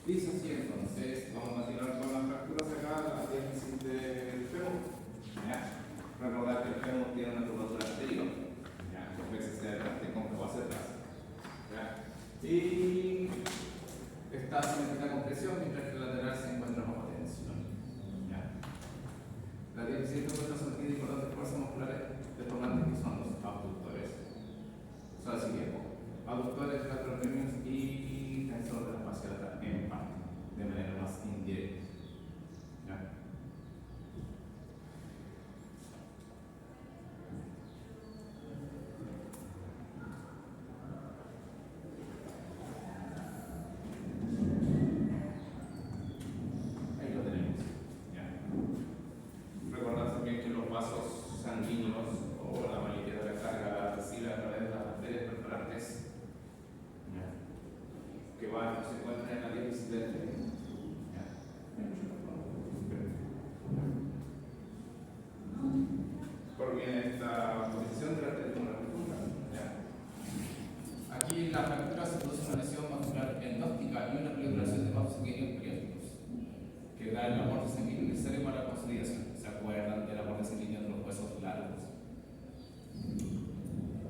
Dice así entonces, vamos a continuar con las fracturas acá, la diálisis del fémur. ¿Ya? Recordar que el fémur tiene una curvatura anterior, ¿ya? Dos veces hacia adelante, cóncavo hacia atrás. ¿Ya? Y está simétrica con presión, mientras que el lateral se encuentra bajo tensión. ¿Ya? La diálisis del fémur sometida a importantes fuerzas musculares deformantes que son los abductores. Son así que abductores, gastrocnemios y tensor de la fascia lateral en parte, de manera más indirecta. ¿Ya? Ahí lo tenemos. ¿Ya? Recordad también que los vasos sanguíneos o la mayoría de la carga recibe a través de las arterias perforantes, ¿ya? Que se encuentran en la diálisis del fémur. Proviene esta posición de la arteria femoral profunda. Aquí la fractura se produce una lesión vascular endóptica y una proliferación de vasos sanguíneos periódicos que da el aporte sanguíneo necesario para la consolidación. ¿Se acuerdan del aporte sanguíneo de los huesos largos?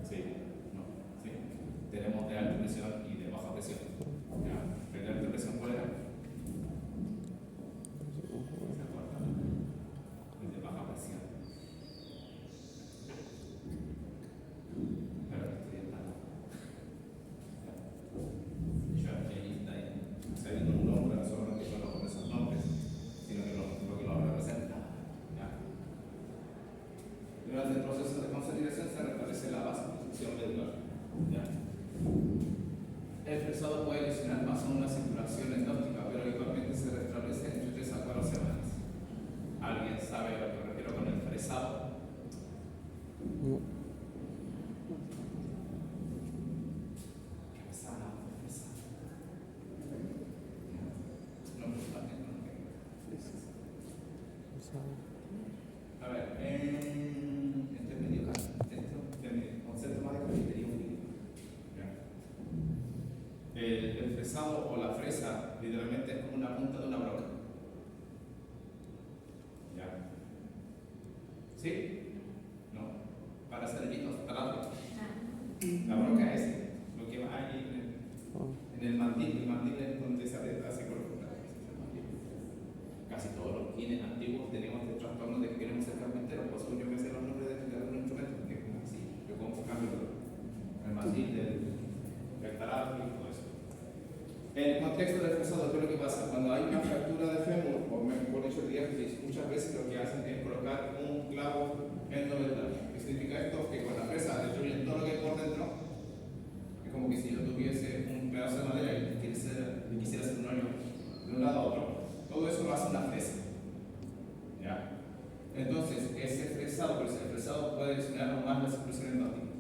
Sí, no, sí. Tenemos de alta presión y de baja presión. ¿Ya? ¿De alta presión cuál era? ¿Se acuerdan? El de baja presión. Pero estoy entrando. Yo ahí está saliendo un nombre, solo que yo no con esos nombres, sino que lo que lo representa. ¿Ya? Durante el proceso de consolidación se restablece la vasoconstricción medular. ¿Ya? El fresado puede lesionar más a una circulación endóptica, pero habitualmente se restablece entre 3 a 4 semanas. ¿Alguien sabe a lo que me refiero con el fresado? A ver, este es medio caro. Este concepto más de carpintería jurídica. El fresado o la fresa literalmente es como una punta de una broca. ¿Ya? ¿Sí? No. Para hacer hitos, taladro. La broca es lo que va ahí en el mandil. El mandil es donde se hace columna. Casi todos los kines antiguos teníamos este trastorno de que queremos ser carpinteros, por eso yo me sé los nombres de los instrumentos, porque es como así, yo como cambio el mandil del taladro y todo eso. En el contexto del fresado, ¿qué es lo que pasa? Cuando hay una fractura de fémur, o mejor dicho el diástasis, muchas veces lo que hacen es colocar un clavo endomedular. ¿Qué significa esto? Que con la fresa destruyen todo lo que hay por dentro. Es como que si yo tuviese un pedazo de madera y quisiera hacer un hoyo de un lado a otro, todo eso lo hace una fresa. ¿Ya? Entonces, ese fresado, pero ese fresado puede lesionar aún más la circulación endótica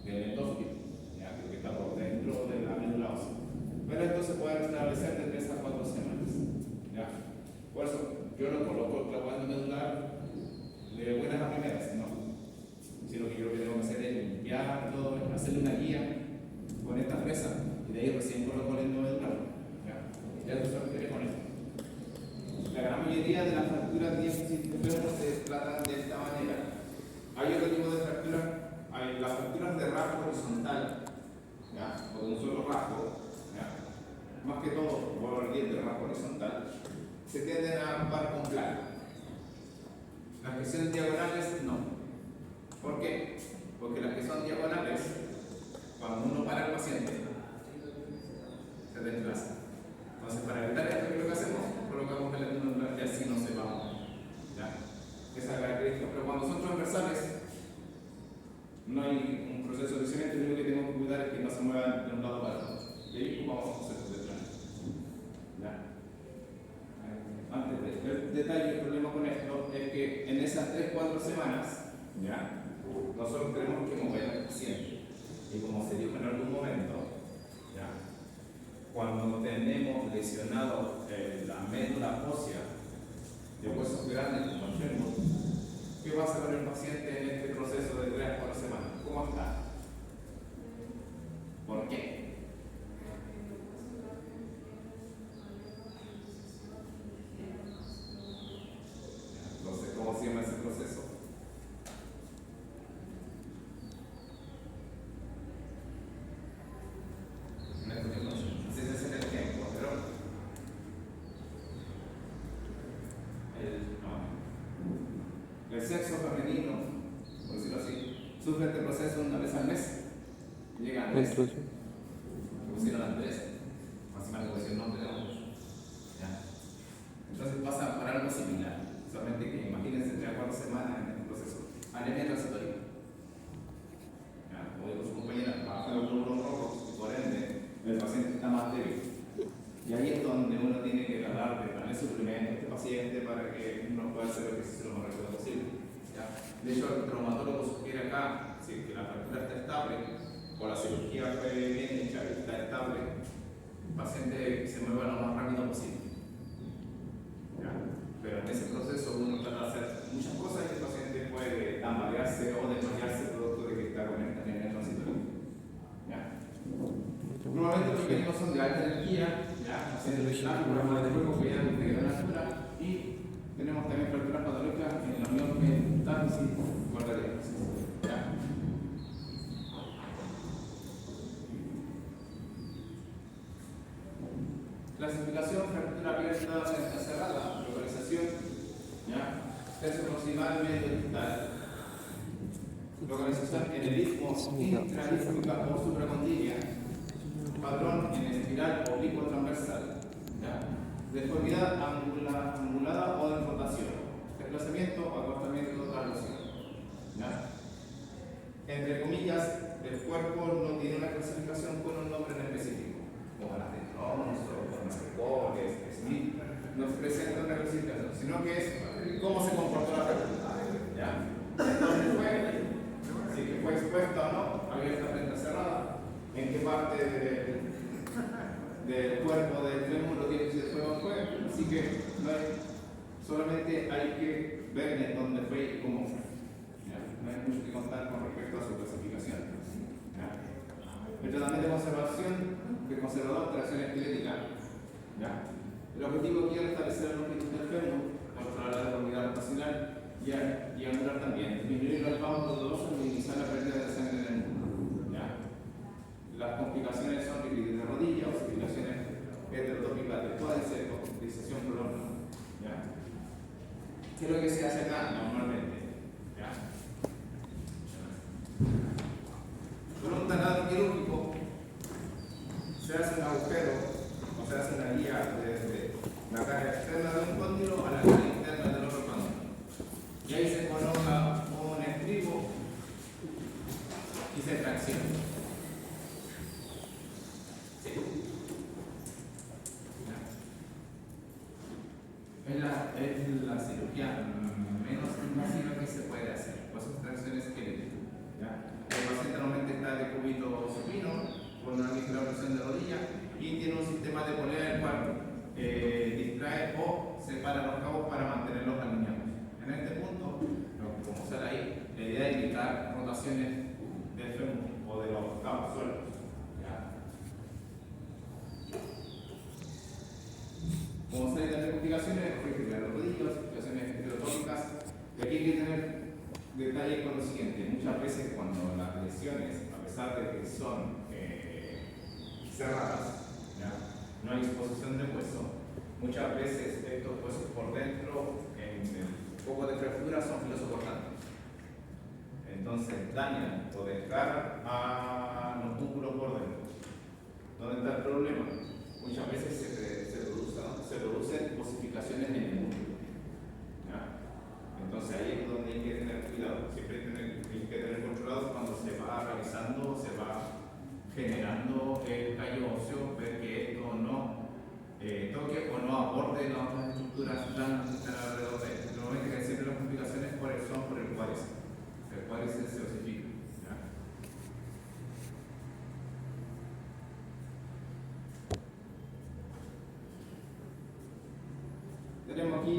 del endófilo, ¿ya? Que está por dentro de la médula ósea. Pero entonces puede restablecer de 3 a 4 semanas. ¿Ya? Por eso, yo no coloco el clavo endomedular de buenas a primeras, no. Sino que yo lo que tengo que hacer es limpiar todo, hacerle una guía con esta fresa y de ahí recién coloco el endomedular. ¿Ya? Ya tú sabes con esto. La gran mayoría de las fracturas de diástasis del fémur se tratan de esta manera. Hay otro tipo de fracturas, hay las fracturas de rasgo horizontal, ¿ya? O de un solo rasgo, ¿ya? Más que todo, vuelvo a repetir, de rasgo horizontal, se tienden a agrupar con placa. Las que son diagonales, no. ¿Por qué? Porque las que son diagonales, cuando uno para al paciente, se desplaza. Entonces, para evitar esto, ¿qué es lo que hacemos? Colocamos el endomedular y así no se va. ¿Ya? Esa es la característica. Pero cuando son transversales, no hay un proceso de crecimiento, lo único que tenemos que cuidar es que no se muevan de un lado para otro. Y ahí ocupamos conceptos de plano. ¿Ya? Antes del detalle, el problema con esto es que en esas 3-4 semanas, ¿ya? Nosotros tenemos que mover al paciente. Y como se dijo en algún momento, ¿ya? Cuando tenemos lesionado la médula ósea de huesos grandes como el fémur, ¿qué va a saber el paciente en este proceso de 3 a 4 semanas? ¿Cómo está? ¿Por qué? sexo femenino, por decirlo así, sufre este proceso una vez al mes. Llega Andrés, que pusieron Andrés, más o menos que el nombre de otros. Entonces pasa por algo similar, solamente que imagínense 3 a 4 semanas en este proceso. Anemia transitoria. Como dijo su compañera, baja los glóbulos rojos y por ende el paciente está más débil. Y ahí es donde uno tiene que tratar de darle suplemento a este paciente para que uno pueda hacer el ejercicio lo más rápido posible. ¿Ya? De hecho, el traumatólogo sugiere acá, si que la fractura está estable o la cirugía fue bien hecha y está estable, el paciente se mueva lo más rápido posible. ¿Ya? Pero en ese proceso uno trata de hacer muchas cosas y el paciente puede tambalearse o desmayarse producto de que está con esta anemia transitoria. Normalmente los pequeños son de alta energía, pacientes de programas de juego que ya de gran altura, y tenemos también fracturas patológicas en la unión metáfisis guardaría. Clasificación: fractura abierta, venta cerrada. Localización: tercio proximal, medio distal. Localización en el istmo intraísmica o supracondilia. Padrón en espiral oblicuo transversal. Deformidad angulada o de rotación. Desplazamiento, acortamiento, traslación. Entre comillas, el cuerpo no tiene una clasificación con un nombre en específico, como las de Tronos o como las de Coles, Smith, no presenta una clasificación, sino que es cómo se comportó la fractura. Entonces fue, si fue expuesta o no, abierta, frente, cerrada, en qué parte del cuerpo del fémur o diéresis de fuego fue, así que no hay, solamente hay que ver en dónde fue y cómo fue. No hay mucho que contar con respecto a su clasificación. El tratamiento de conservación, de conservador, tracción esquelética. El objetivo aquí es restablecer la longitud del fémur, controlar la deformidad rotacional y angular también, disminuir los espasmos dolorosos y minimizar la pérdida de sangre en el músculo. Las complicaciones son artritis de rodilla, ossificaciones heterotópicas de cuádriceps, hospitalización prolongada. ¿Qué es lo que se hace acá normalmente? Con un taladro quirúrgico se hace un agujero o se hace una guía desde la cara externa de un cóndilo a la cara interna del otro cóndilo. Y ahí se coloca un estribo y se tracciona. Es la cirugía menos invasiva que se puede hacer, pues son tracciones esqueléticas. El paciente normalmente está de cúbito supino, con una ligera presión de rodilla y tiene un sistema de polea el cual distrae o separa los cabos para mantenerlos alineados. En este punto, como sale ahí, la idea es evitar rotaciones del fémur o de los cabos sueltos. Como se de complicaciones, fractura de rodillas, situaciones heterotópicas, y aquí hay que tener detalle con lo siguiente: muchas veces cuando las lesiones, a pesar de que son cerradas, no hay exposición de hueso, muchas veces estos huesos por dentro, en el foco de fractura, son filosoportantes. Entonces dañan o desgarran a los músculos por dentro. ¿Dónde está el problema? Muchas veces se producen osificaciones en el músculo. Entonces ahí es donde hay que tener cuidado. Siempre hay que tener controlado cuando se va realizando, se va generando el callo óseo, ver que esto no toque o no aborde las otras estructuras blandas que están alrededor de él. Normalmente que siempre las complicaciones son por el cuádriceps. El cuádriceps se osifica. Tenemos aquí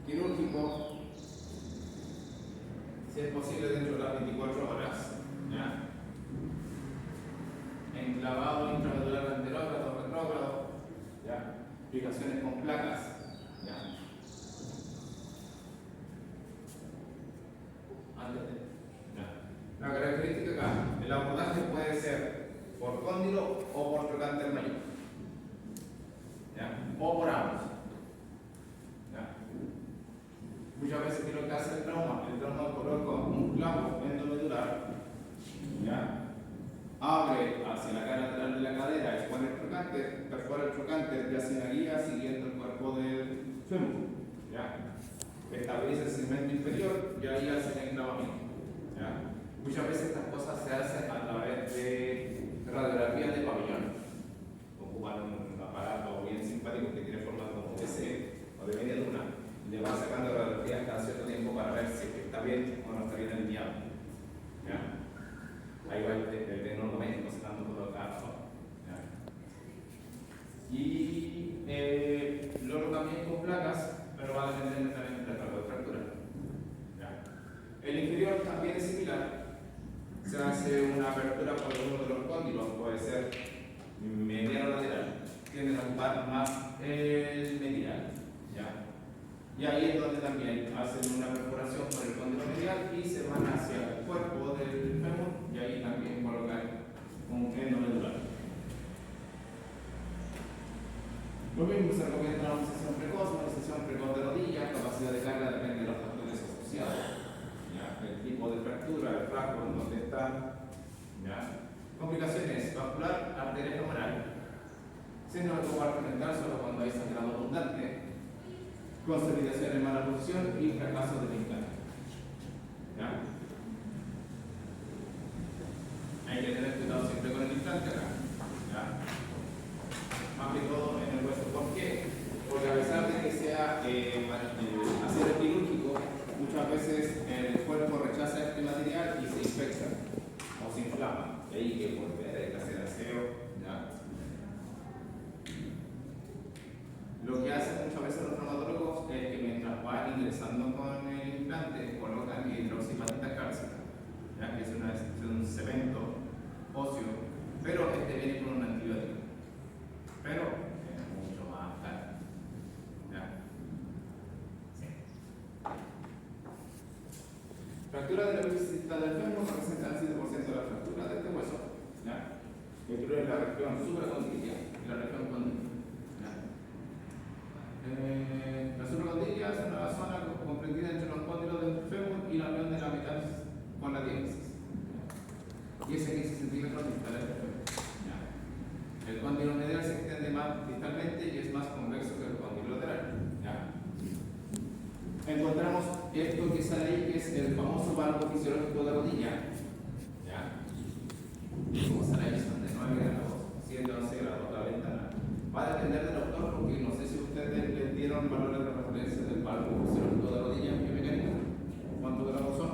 quirúrgico, si es posible dentro de las 24 horas. Enclavado intramedular anterógrado, retrógrado, aplicaciones con placas. La característica acá, el abordaje puede ser por cóndilo o por trocánter mayor, o por ambos. Muchas veces, ¿qué es lo que hace el trauma? El trauma fémur, ¿ya? Estabiliza el segmento inferior y ahí hace el enclavamiento, ¿ya? Muchas veces estas cosas se hacen a través de radiografía de pabellón. Ocupan un aparato bien simpático que tiene forma como PC o de media luna. Le van sacando radiografías cada cierto tiempo para ver si está bien o no está bien alineado, ¿ya? Ahí va el tecnodoméstico sacando todo acá, ¿ya? Y luego también con placas, pero va a depender también del grado de fractura, ¿ya? El inferior también es similar. Se hace una apertura por uno de los cóndilos, puede ser medial o lateral. Tienden a ocupar más el medial, ¿ya? Y ahí es donde también hacen una perforación por el cóndilo medial y se van hacia el cuerpo del fémur y ahí también colocan un endomedular. Lo mismo se recomienda una sesión precoz de rodilla, capacidad de carga depende de los factores asociados, ¿ya? El tipo de fractura, el rasgo en donde está, ¿ya? Complicaciones: vascular, arteria femoral, signo de compartimental solo cuando hay sangrado abundante, consolidación en mala posición y fracaso del implante, ¿ya? Hay que tener cuidado siempre con el implante acá, ¿ya? Más que todo en el hueso. ¿Por qué? Porque a pesar de que sea acero quirúrgico, muchas veces el cuerpo rechaza este material y se infecta o se inflama. Y ahí hay que volver a hacer aseo, ¿ya? Lo que hacen muchas veces los traumatólogos es que mientras van ingresando con el implante, colocan hidroxiapatita cálcica, ¿ya? Que es un cemento óseo, pero este viene con un antibiótico. Pero es mucho más caro, ¿ya? Sí. Fractura de la visita del fémur representa el 7% de la fractura de este hueso, ¿ya? Que incluye la región supracondiliar y la región condiliar. La supracondiliar es una zona comprendida entre los cóndilos del fémur y la unión de la mitad con la diáfisis. Y ese 15 centímetros distal del fémur. El cóndilo medial se extiende más distalmente y es más convexo que el cóndilo lateral, ¿ya? Encontramos esto que sale ahí, que es el famoso valgo fisiológico de rodilla, ¿ya? Como sale ahí, son de 9 grados, 7 o 11 grados la ventana. Va a depender del autor, porque no sé si ustedes le dieron valores de referencia del valgo fisiológico de rodilla en biomecánica. ¿Cuántos grados son?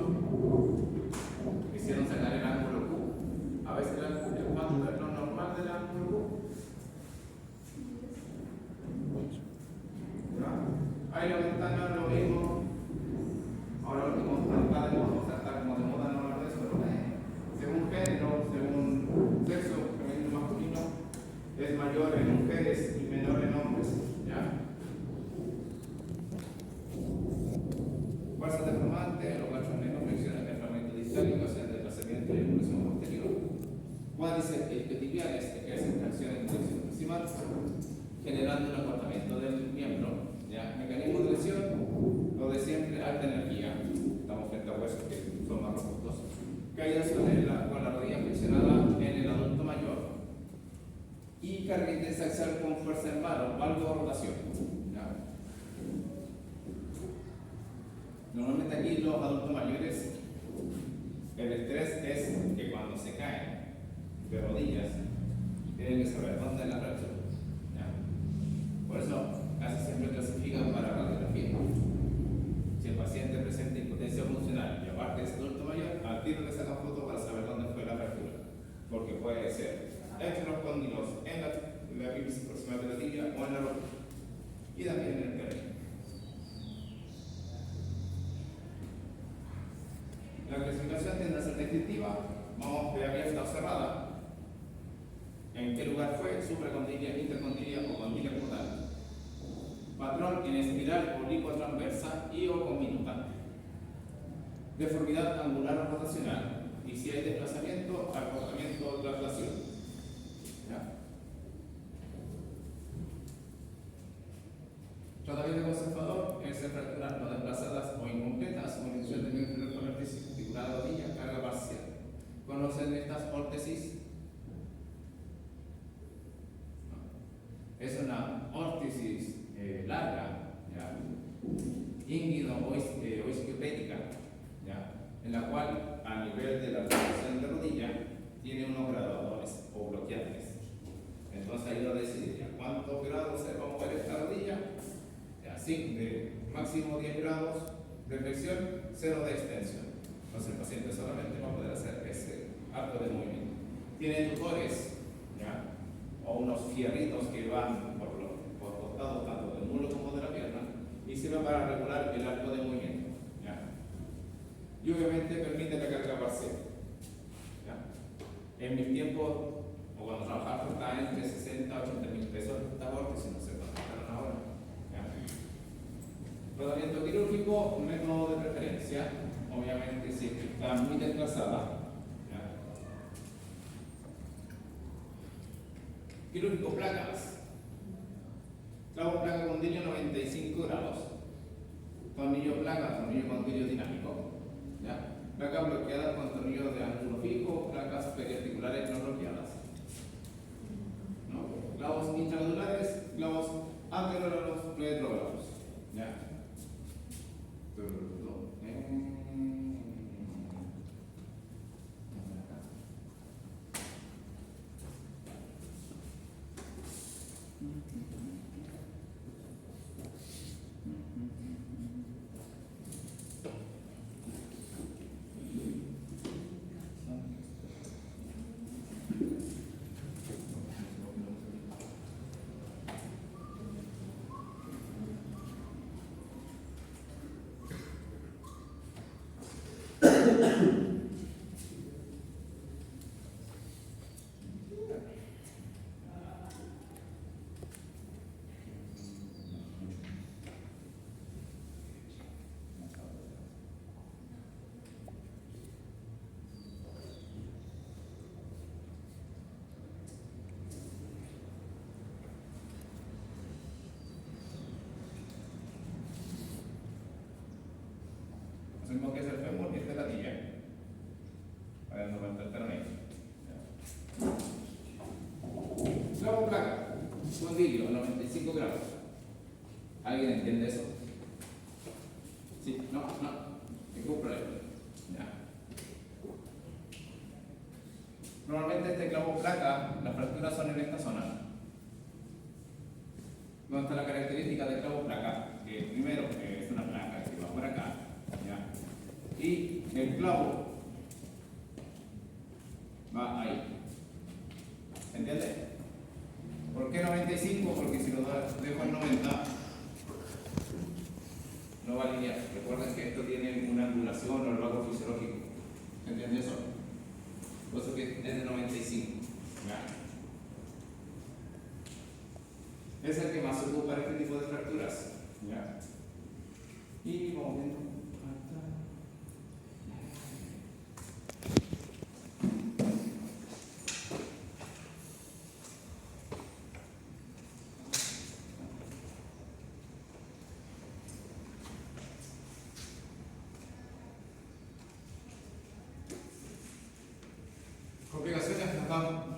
Quisieron sacar el ángulo Q. A veces ¿cuánto es lo normal del ángulo Q? Ahí la ventana lo mismo. Ahora lo último está de moda, o sea, está como de moda no hablar de eso, pero según género, según sexo, femenino, masculino, es mayor en mujeres y menor en hombres, ¿ya? Fuerza deformante, los gachos negros mencionan el fragmento distal y ocasiona el desplazamiento y evolución posterior. Cuádriceps isquiotibiales ejercen tracción en dirección proximal, generando un acortamiento del miembro, ¿ya? Mecanismo de lesión, lo de siempre, alta energía. Estamos frente a huesos que son más robustos. Caída con la rodilla flexionada en el adulto mayor. Y carga intensa axial con fuerza en mano, valgo rotación, ¿ya? Normalmente aquí los adultos mayores, el estrés es que cuando se caen de rodillas, tienen que saber dónde es la reacción, ¿ya? Por eso casi siempre clasifican para radiografía. Si el paciente presenta impotencia funcional y aparte es adulto mayor, al tiro le sacan foto para saber dónde fue la fractura, porque puede ser entre los cóndilos, en la epífisis proximal de la tibia o en la rodilla, y también en el cráneo. La clasificación tiende a ser descriptiva. Vamos de abierta o cerrada. ¿En qué lugar fue? Supracondilia, intercondilia o condilia portal. Patrón en espiral, oblicua, transversa y o conminutante. Deformidad angular o rotacional. Y si hay desplazamiento, acortamiento o traslación. ¿Ya? Tratamiento conservador es fracturas no desplazadas o incompletas o inducción del miembro inferior con órtesis articular de rodilla, carga parcial. ¿Conocen estas órtesis? Es una órtesis larga, ¿ya? osteopédica, ¿ya? En la cual a nivel de la articulación de rodilla tiene unos graduadores o bloqueantes. Entonces ahí uno decide ya cuántos grados se va a mover esta rodilla, ya, sí, de máximo 10 grados de flexión, 0 de extensión. Entonces el paciente solamente va a poder hacer ese acto de movimiento. Tiene tutores, ¿ya? O unos fierritos que van por costados tanto del muslo como de la pierna y sirven para regular el arco de movimiento, ¿ya? Y obviamente permite la carga parcial, ¿ya? En mis tiempos, o cuando trabajaba, estaba entre 60 a 80 mil pesos esta órtesis, no sé cuánto estarán ahora, ¿ya? Tratamiento quirúrgico, método de preferencia, obviamente si está muy desplazada. Quirúrgico placas. Clavo placa condilio 95 grados. Tornillo placa, tornillo condilio dinámico. ¿Ya? Placas bloqueadas con tornillos de ángulo fijo, placas periarticulares no bloqueadas. ¿No? Clavos intraradulares, clavos anterolaterales, retrolaterales. ¿Ya? Mismo que es el fémur y esta es la tibia. Para no contestar ahí. Clavo placa, condilio, 95 grados. ¿Alguien entiende eso? Sí, no, ningún problema. Ya. Normalmente este clavo placa, las fracturas son en esta zona. ¿Dónde está la característica del clavo placa? Que primero es una placa que va por acá. Y el clavo va ahí. ¿Entiende? ¿Por qué 95? Porque si lo dejo en 90 no va a alinear. Recuerden que esto tiene una angulación o el valor fisiológico. ¿Entiende eso? Por eso que es de 95. ¿Ya? Es el que más se ocupa para este tipo de fracturas. ¿Ya? Y vamos viendo. Complicaciones,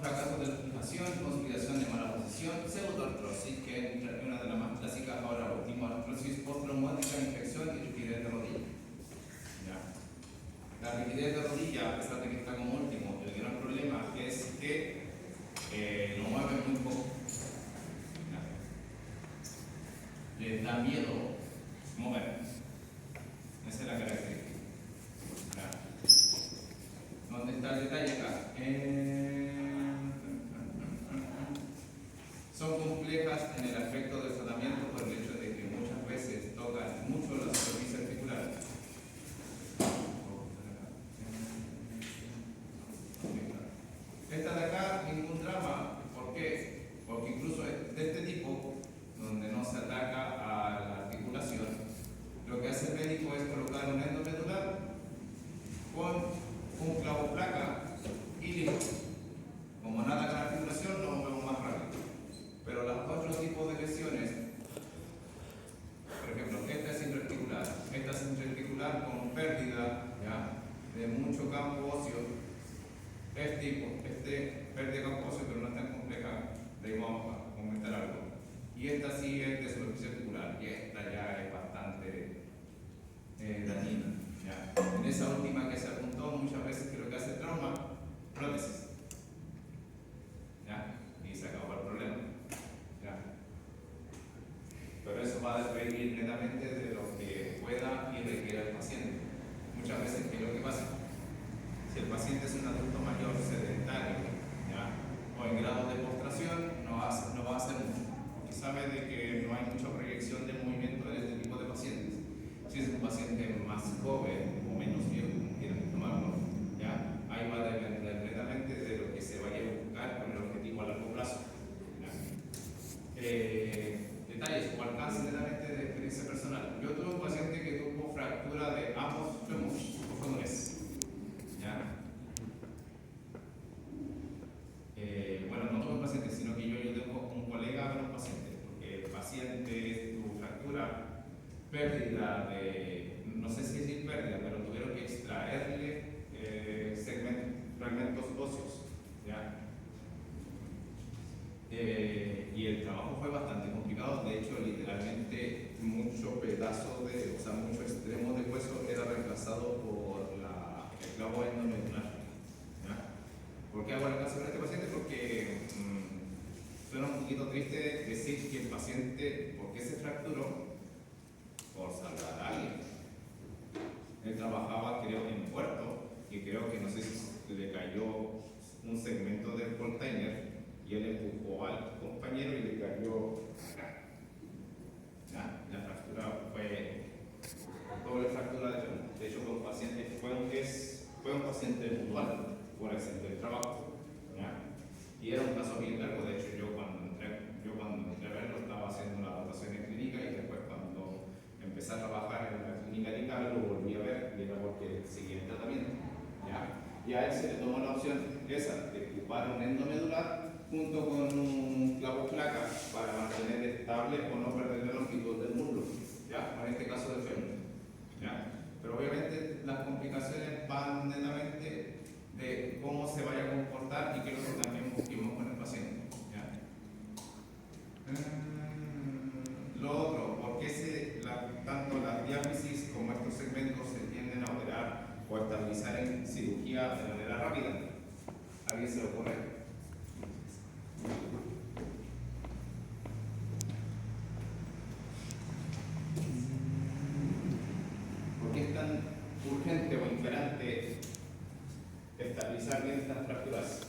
fracaso de la fijación, consolidación de mala posición, pseudoartrosis, que es una de las más clásicas ahora último, artrosis postraumática, infección y rigidez de rodilla. ¿Ya? La rigidez de rodilla, a pesar de que está como último, el gran problema es que lo mueven muy poco. ¿Ya? Les da miedo mover. Esa es la característica. ¿Ya? ¿Dónde está el detalle acá? Son complejas en el aspecto del tratamiento por el hecho de que muchas veces tocan mucho la superficie articular. Esta de acá, ningún drama. ¿Por qué? Porque incluso de este tipo, donde no se ataca a la articulación, lo que hace el médico es colocar un endomedular con un clavo placa y listo. Como nada con articulación, lo movemos más rápido. Pero los otros tipos de lesiones, por ejemplo, esta es intraarticular con pérdida, ¿ya?, de mucho campo óseo. Este pérdida de campo óseo, pero no es tan compleja, de ahí vamos a comentar algo. Y esta sí es de superficie articular, y esta ya es bastante dañina. ¿Ya? En esa última que se apuntó, muchas veces que lo que hace el trauma, prótesis. ¿Ya? Y se acabó el problema. ¿Ya? Pero eso va a depender netamente de lo que pueda y requiera el paciente. Muchas veces, ¿qué es lo que pasa? Si el paciente es un adulto mayor sedentario, ¿ya? O en grado de postración, no va a hacer mucho. Porque sabe de que no hay mucha proyección de movimiento en este tipo de pacientes. Si es un paciente más joven o menos viejo, como quieran tomarlo, ¿ya? Ahí va a depender netamente de lo que se vaya a buscar con el objetivo a largo plazo. ¿Ya? Detalles o alcance netamente de experiencia personal. Yo tuve un paciente que tuvo fractura de ambos fémures. ¿Ya? Bueno, no tuve un paciente, sino que yo tengo un colega de un paciente, porque el paciente tuvo fractura, pérdida de, no sé si es pérdida, pero tuvieron que extraerle fragmentos óseos. ¿Ya? Y el trabajo fue bastante complicado, de hecho literalmente mucho pedazo de, o sea, mucho extremo de hueso era reemplazado por el clavo endomedular. ¿Ya? ¿Por qué hago el caso de este paciente? Porque suena un poquito triste decir que el paciente, ¿por qué se fracturó? Por salvar a alguien. Él trabajaba, creo, en puerto y creo que no sé si le cayó un segmento del container y él empujó al compañero y le cayó acá. ¿Ya? La fractura fue doble fractura de fémur. De hecho, fue un paciente mutual por accidente de trabajo. ¿Ya? Y era un caso bien largo. De hecho, yo cuando entré a verlo estaba haciendo una rotación en clínica y después cuando empecé a trabajar en la clínica de Cali lo volví a ver y era porque seguía el tratamiento. ¿Ya? Y a él se le tomó la opción esa de ocupar un endomedular junto con un clavo placa para mantener estable o no perder la longitud del muslo, ¿ya? En este caso del fémur. ¿Ya? Pero obviamente las complicaciones van netamente de cómo se vaya a comportar y qué es lo que también busquemos con el paciente. ¿Ya? Lo otro, ¿por qué tanto la diálisis como estos segmentos se tienden a operar o a estabilizar en cirugía de manera rápida? ¿A alguien se le ocurre? ¿Por qué es tan urgente o imperante estabilizar bien estas fracturas?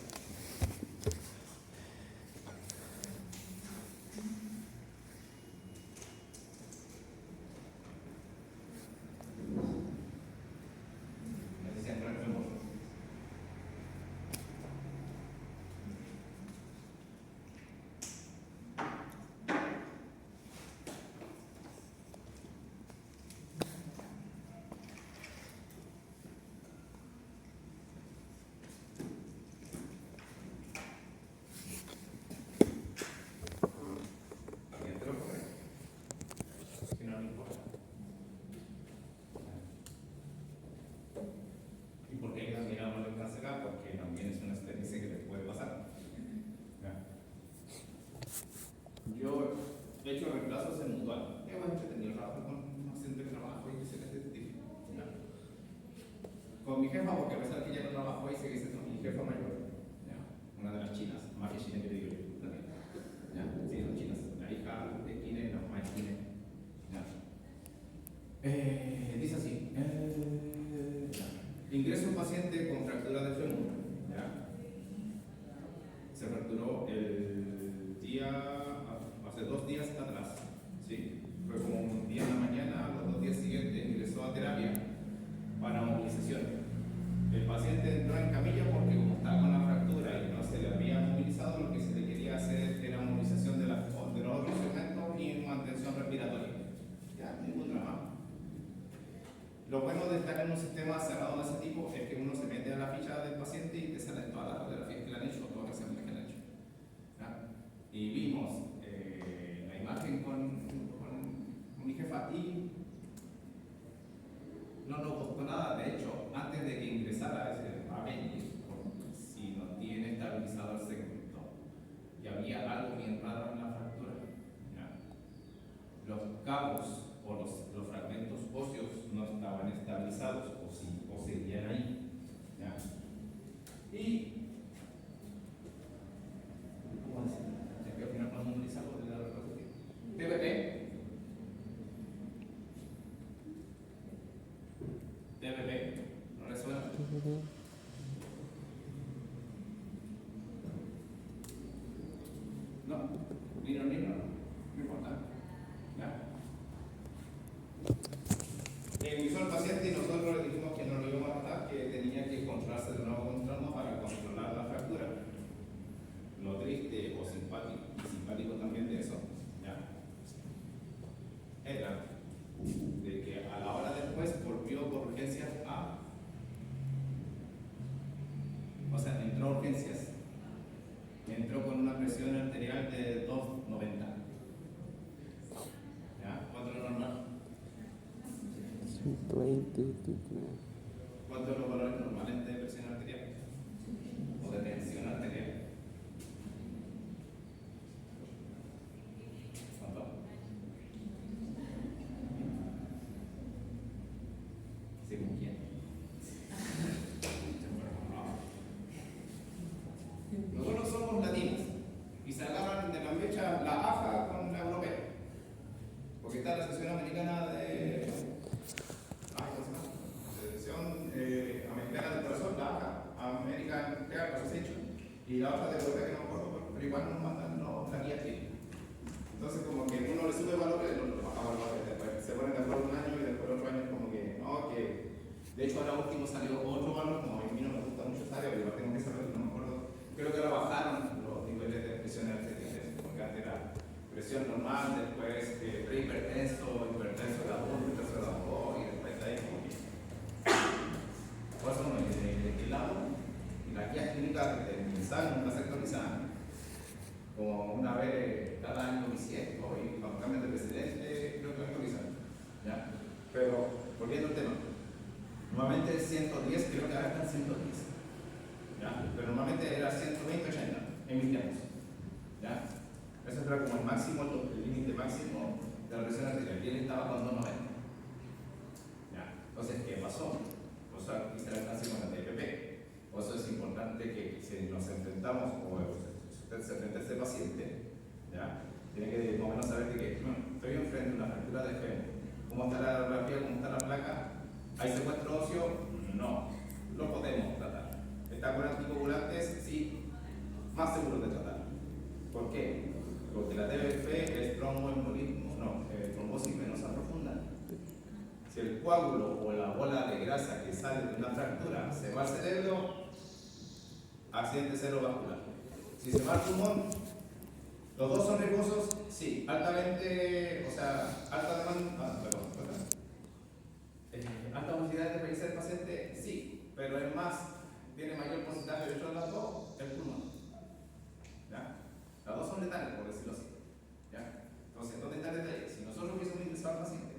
De hecho, reemplazos en mutual. Es muy entretenido trabajar con un accidente de trabajo y se les difícil. Con mi jefa, porque a pesar que ya no trabajo ahí, sigue siendo mi jefa mayor. ¿Ya? Una de las chinas, mafia china que te digo yo también. ¿Ya? Sí, son chinas. La hija de Kine, la mamá de Kine. ¿Ya? Dice así. Ingresa un paciente con fractura de fémur. ¿Ya? Se fracturó hace 2 días atrás, ¿sí? Fue como un día en la mañana, los 2 días siguientes ingresó a terapia para movilización. El paciente entró en camilla porque como estaba con la fractura y no se le había movilizado, lo que se le quería hacer era movilización de los otros segmentos y mantención respiratoria. Ya, ningún drama. Lo bueno de estar en un sistema cerrado de ese tipo es que uno se mete a la ficha del paciente y te salen todas las radiografías que le han hecho o todas las exámenes que le han hecho. ¿Ya? Y vimos la imagen con mi jefa y no nos costó nada. De hecho, antes de que ingresara a venir, si no tiene estabilizado el segmento, y había algo bien raro en la fractura. ¿Ya? los cabos o los fragmentos óseos no estaban estabilizados o seguían ahí. ¿Ya? Y, ¿cómo decir? Se vio que no podemos utilizar de la reproducción. TBP, ¿no resuena? No, no importa. ¿Ya? Ingresó el paciente y nosotros le dijimos que no lo íbamos a matar, que tenía que controlarse de nuevo con trombo para controlar la fractura. Lo triste o simpático también de eso, ¿ya? Era de que a la hora después volvió por urgencias entró a urgencias, entró con una presión arterial de 290. ¿Ya? ¿Cuánto es lo normal? 120. ¿Cuántos son los valores normales de presión arterial? ¿O de tensión arterial? ¿Cuánto? ¿Según quién? Nosotros somos latinos y se agarran de la mecha la AJA con la europea. Porque está la sección americana de. Americana del corazón, la AJA, American Heart Association, y la otra de europea que no me acuerdo, pero igual nos mandan la guía aquí. Entonces, como que uno le sube valores y el otro baja valores. Después se ponen de acuerdo un año y después otro año, como que no, que. De hecho, ahora último salió otro valor, como a mí no me gusta mucho esa área, pero igual tengo que saberlo, no me acuerdo. Creo que ahora bajaron los niveles de presión arterial, porque antes era presión normal, después prehipertenso, hipertenso de la 1, hipertenso de la 2, y después de ahí como que. Por eso no, de qué lado, y las guías clínicas de MinSal nunca se actualizan. Como una vez cada año bisiesto, y cuando cambian de presidente, creo que actualizan. ¿Ya? Pero, volviendo al tema, normalmente 110, creo que ahora están 110. ¿Ya? Pero normalmente era 120, 80 en mis tiempos. ¿Ya? Ese era como el máximo, el límite máximo de la presión arterial. Y él estaba con 290. ¿Ya? Entonces, ¿qué pasó? O sea, hice el alcance con la TPP. Por eso es importante que si nos enfrentamos, o usted se enfrenta a este paciente, ¿ya? Tiene que más o menos saber que estoy enfrente de una fractura de fémur. ¿Cómo está la radiografía? ¿Cómo está la placa? ¿Hay secuestro óseo? No. Lo podemos tratar. ¿Está con anticoagulantes? Sí. Más seguro de tratar. ¿Por qué? Porque la TBF es trombosis venosa profunda. Si el coágulo o la bola de grasa que sale de una fractura se va al cerebro, accidente cerebrovascular. Si se va al pulmón, los dos son riesgosos, sí. Altamente, alta demanda, alta velocidad de fallecer el paciente, sí. Pero es más, tiene mayor porcentaje de hecho de las dos, el pulmón. ¿Ya? Las dos son letales, por decirlo así. ¿Ya? Entonces, ¿dónde está el detalle? Si nosotros hubiésemos ingresado al paciente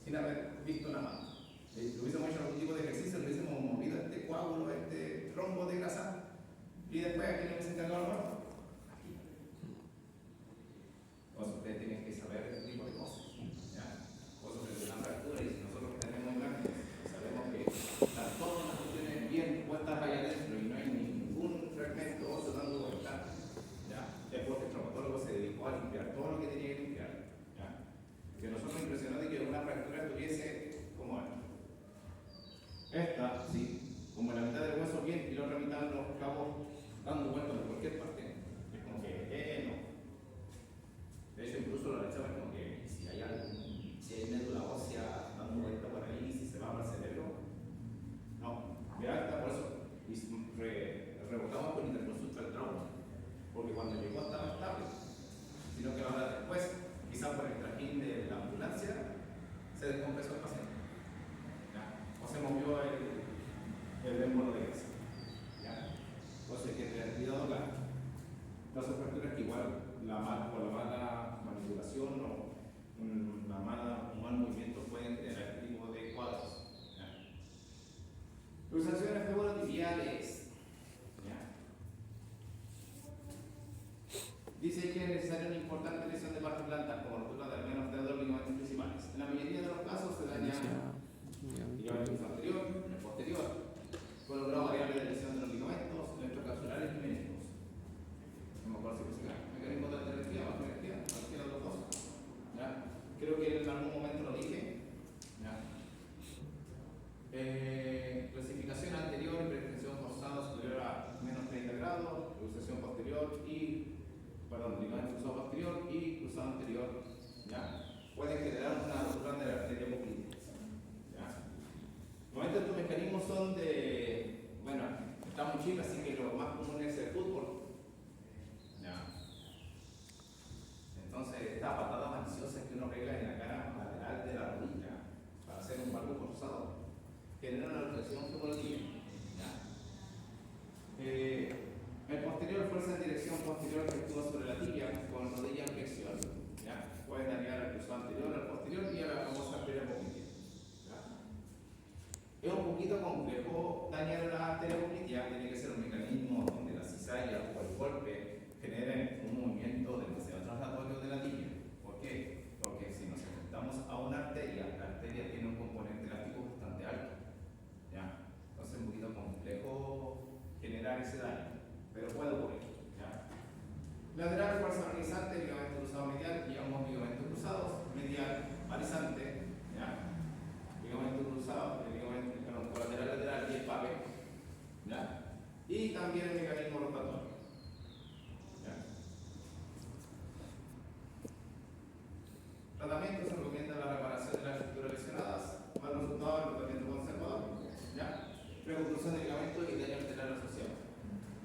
sin haber visto nada más, si hubiésemos hecho algún tipo de ejercicio, le hubiésemos movido este coágulo, este trombo de grasa, y después aquí le hubiese encargado la muerte. Aquí. Entonces, ustedes tienen que saber este tipo de cosas. ¿Ya? Cosas de una fractura, y si nosotros que tenemos imágenes sabemos que están todas las cuestiones bien puestas allá adentro y no hay ningún fragmento óseo dando vuelta, ¿ya? Es porque el traumatólogo se dedicó a limpiar todo lo que tenía que limpiar. ¿Ya? Que nosotros nos impresionó de que una fractura estuviese como esta, sí, como la mitad del hueso bien y la otra mitad los cabos dando vueltas por cualquier parte. Es como que, no. De hecho, incluso la leche es como que si hay médula ósea dando vuelta por ahí, si se va para el cerebro, no, de alta por eso. Y rebotamos con interconsulta el trauma, porque cuando llegó estaba estable, sino que ahora después, quizás por el trajín de la ambulancia, se descompensó el paciente. ¿Ya? O se movió el émbolo de grasa. ¿Ya? Entonces, que tener cuidado las fracturas que igual la mala manipulación o un mal movimiento pueden generar este tipo de cuadros. ¿Ya? Luxaciones femorotibiales. ¿Ya? Dice que es necesaria una importante lesión de parte plantar, como rotura de al menos dedo laxante, ¿ya? Ligamento cruzado, el ligamento perdón, colateral lateral y el PAPE, ¿ya? Y también el mecanismo rotatorio, ¿ya? Tratamiento se recomienda la reparación de las estructuras lesionadas, para el resultado del tratamiento conservador, ¿ya? Reconstrucción del ligamento y daño arterial asociado,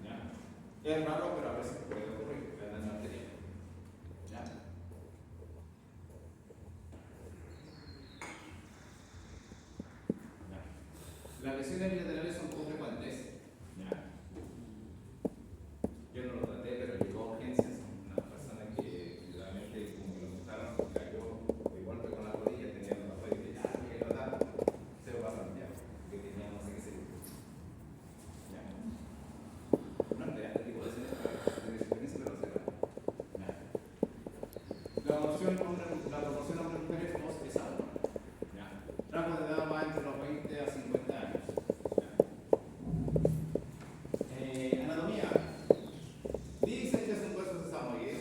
¿ya? Es raro, pero a veces puede ocurrir el daño arterial, ¿ya? Las lesiones bilaterales son poco frecuentes, ¿ya? Yo no lo traté, pero llegó a urgencias. Una persona que realmente, como que lo gustaron, cayó de golpe con la rodilla, tenía la rodilla y ya, que lo da, se lo va a cambiar, que tenía no sé qué se ¿ya? No es este tipo de lesiones, pero se va. ¿Ya? La proporción hombre-mujer es 2 es a 1. ¿Ya? Rango de edad va entre los 20 a 50 años. Anatomía. Dicen que es un hueso sesamoide.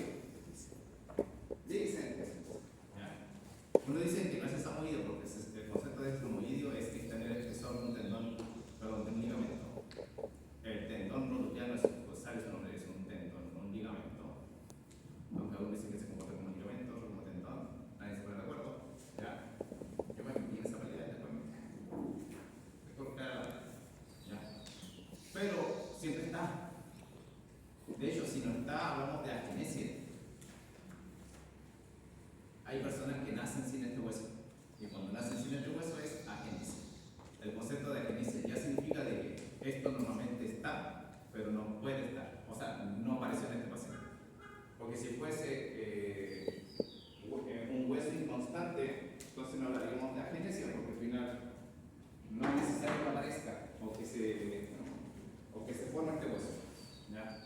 Dicen que es un hueso. Uno dice que no es sesamoide porque el concepto de sesamoidio es que tener el espesor de un tendón, perdón, de un ligamento. El tendón rotuliano es su nombre, es un tendón, no un ligamento. Aunque algunos dicen que se comporta como ligamento, otro como tendón. Nadie se pone de acuerdo. ¿Ya? Yo me metí en esa pelea después ¿ya? Pero siempre está. De hecho, si no está, hablamos de agenesia. Hay personas que nacen sin este hueso. Y cuando nacen sin este hueso es agenesia. El concepto de agenesia ya significa de que esto normalmente está, pero no puede estar. O sea, no aparece en este paciente. Porque si fuese un hueso inconstante, entonces no hablaríamos de agenesia, porque al final no es necesario que aparezca o que se forme este hueso. ¿Ya?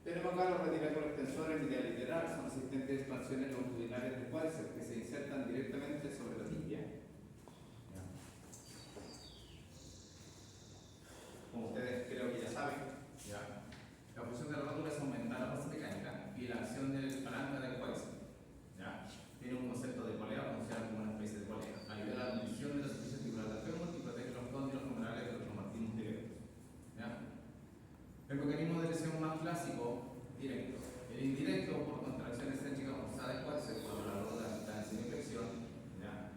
Tenemos acá los retináculos extensores medial y lateral, son asistentes de expansiones longitudinales del cuádriceps que se insertan directamente sobre la tibia. ¿Ya? Como ustedes creo que ya saben, ¿ya? La función de la rótula es aumentar la fuerza mecánica y la acción del palanca del cuádriceps. ¿Ya? Tiene un concepto de polea, funciona como una especie de polea. Ayuda a la nutrición de la superficie articular del fémur y protege los cóndilos femorales de los traumatismos directos. ¿Ya? El mecanismo de lesión más clásico, directo. El indirecto, por contracción excéntrica forzada del cuádriceps cuando la rótula está en semiflexión. ¿Ya?